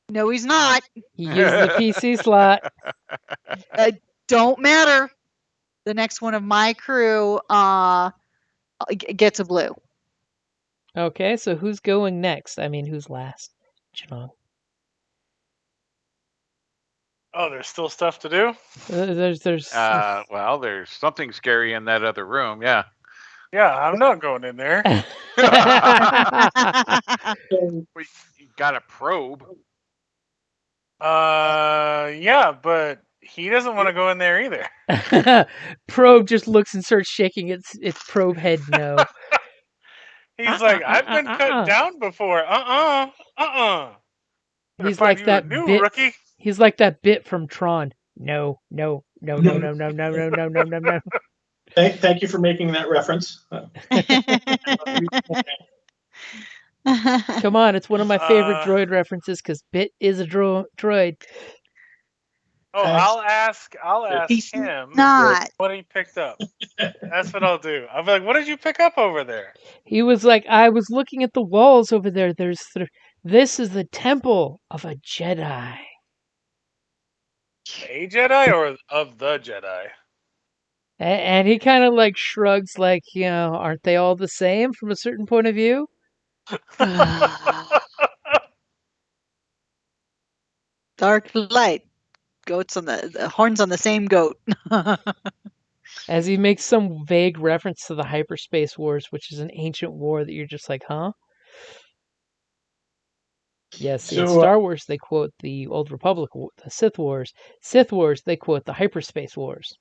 No, he's not. He uses the PC slot. Don't matter. The next one of my crew gets a blue. Okay, so who's going next? I mean, who's last? Janong. Oh, there's still stuff to do? There's Well, there's something scary in that other room. Yeah. Yeah, I'm not going in there. You got a probe. Yeah, but he doesn't want to go in there either. Probe just looks and starts shaking its probe head no. He's like, I've been cut down before. He's find like you that a new bit. rookie. He's like that bit from Tron. No. Thank you for making that reference. Come on, it's one of my favorite droid references because Bit is a droid. Oh, I'll ask He's him not. what he picked up. That's what I'll do. I'll be like, what did you pick up over there? He was like, I was looking at the walls over there. This is the temple of a Jedi. A Jedi or of the Jedi? And he kind of like shrugs, like, aren't they all the same from a certain point of view? Dark light. Goats on the horns on the same goat. As he makes some vague reference to the Hyperspace Wars, which is an ancient war that you're just like, huh? Yes, in Star Wars they quote the Old Republic, the Sith Wars. Sith Wars they quote the Hyperspace Wars,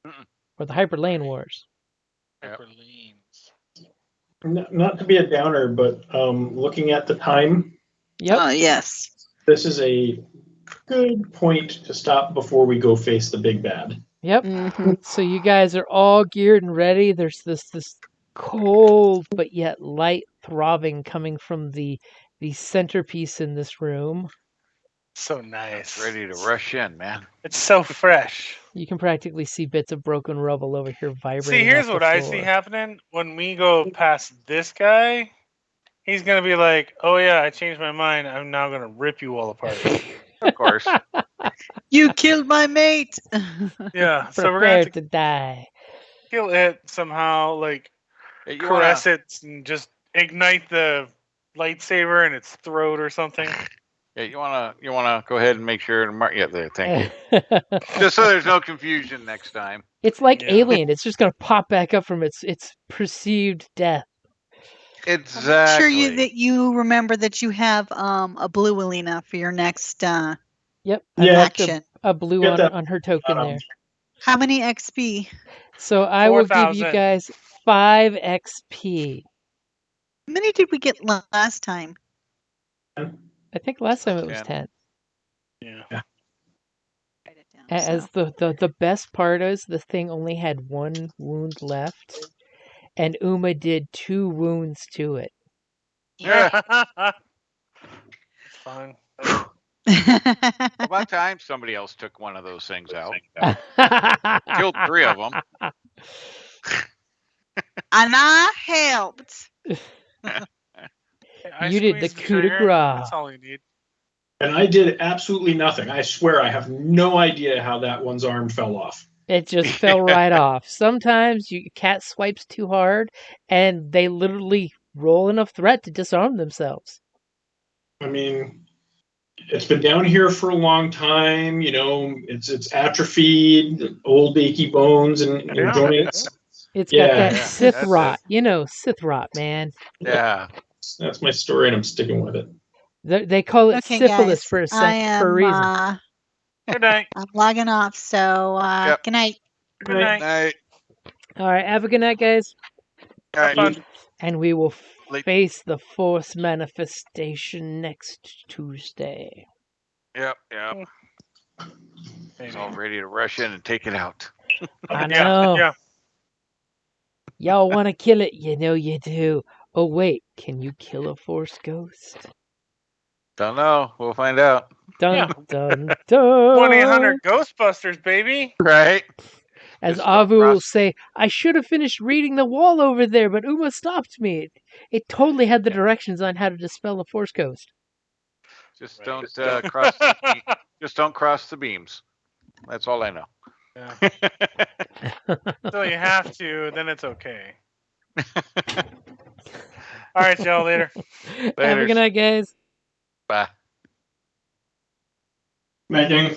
or the Hyperlane Wars. Hyperlanes. Not to be a downer, but looking at the time. Yep. Yes. This is a good point to stop before we go face the big bad. Yep. Mm-hmm. So you guys are all geared and ready. There's this cold but yet light throbbing coming from the centerpiece in this room. So nice. Ready to rush in, man. It's so fresh. You can practically see bits of broken rubble over here vibrating. See, here's off what the I floor. see happening. When we go past this guy, he's going to be like, oh yeah, I changed my mind. I'm now going to rip you all apart. Of course. You killed my mate. Yeah, so we're Prepare going to die. kill it somehow, like Hey, you caress wanna, it and just ignite the lightsaber in its throat or something. yeah, you wanna go ahead and make sure and mark. Yeah, there. Thank you. Just so there's no confusion next time. It's like Yeah. Alien. It's just gonna pop back up from its perceived death. Exactly. Sure that you remember that you have a blue Alina for your next Yep. Yeah. action. A blue Get that. on her token there. How many XP? So I will give you 4,000. guys 5 XP. How many did we get last time? I think last time it was 10. Yeah. Write it down, As so. the best part is the thing only had 1 wound left, and Uma did 2 wounds to it. Yeah. It's fun. About time somebody else took one of those things out. Killed 3 of them. And I helped. I You did the squeezed coup de trigger. grace. That's all you need. And I did absolutely nothing. I swear I have no idea how that one's arm fell off. It just fell right off. Sometimes cat swipes too hard, and they literally roll enough threat to disarm themselves. I mean, it's been down here for a long time. It's atrophied, old achy bones and joints. It's got that Yeah. Sith That's rot. Sith rot, man. Yeah. That's my story, and I'm sticking with it. They call it Okay, syphilis guys, for a reason. Good night. I'm logging off, so Yep. good night. Good night. Night. All right, have a good night, guys. All right. Fun. And we will Late. face the Force manifestation next Tuesday. Yep. It's all ready to rush in and take it out. I know. Yeah. Y'all want to kill it? You know you do. Oh wait, can you kill a Force ghost? Don't know. We'll find out. Dun Yeah. dun dun. 1-800 Ghostbusters, baby. Right? As Just don't Avu will cross- say, I should have finished reading the wall over there, but Uma stopped me. It totally had the directions on how to dispel a Force ghost. Just don't cross. Just don't cross the beams. That's all I know. Yeah. So you have to, then it's okay. All right, y'all. Later. Have a good Laters. night, guys. Bye. Night, gang.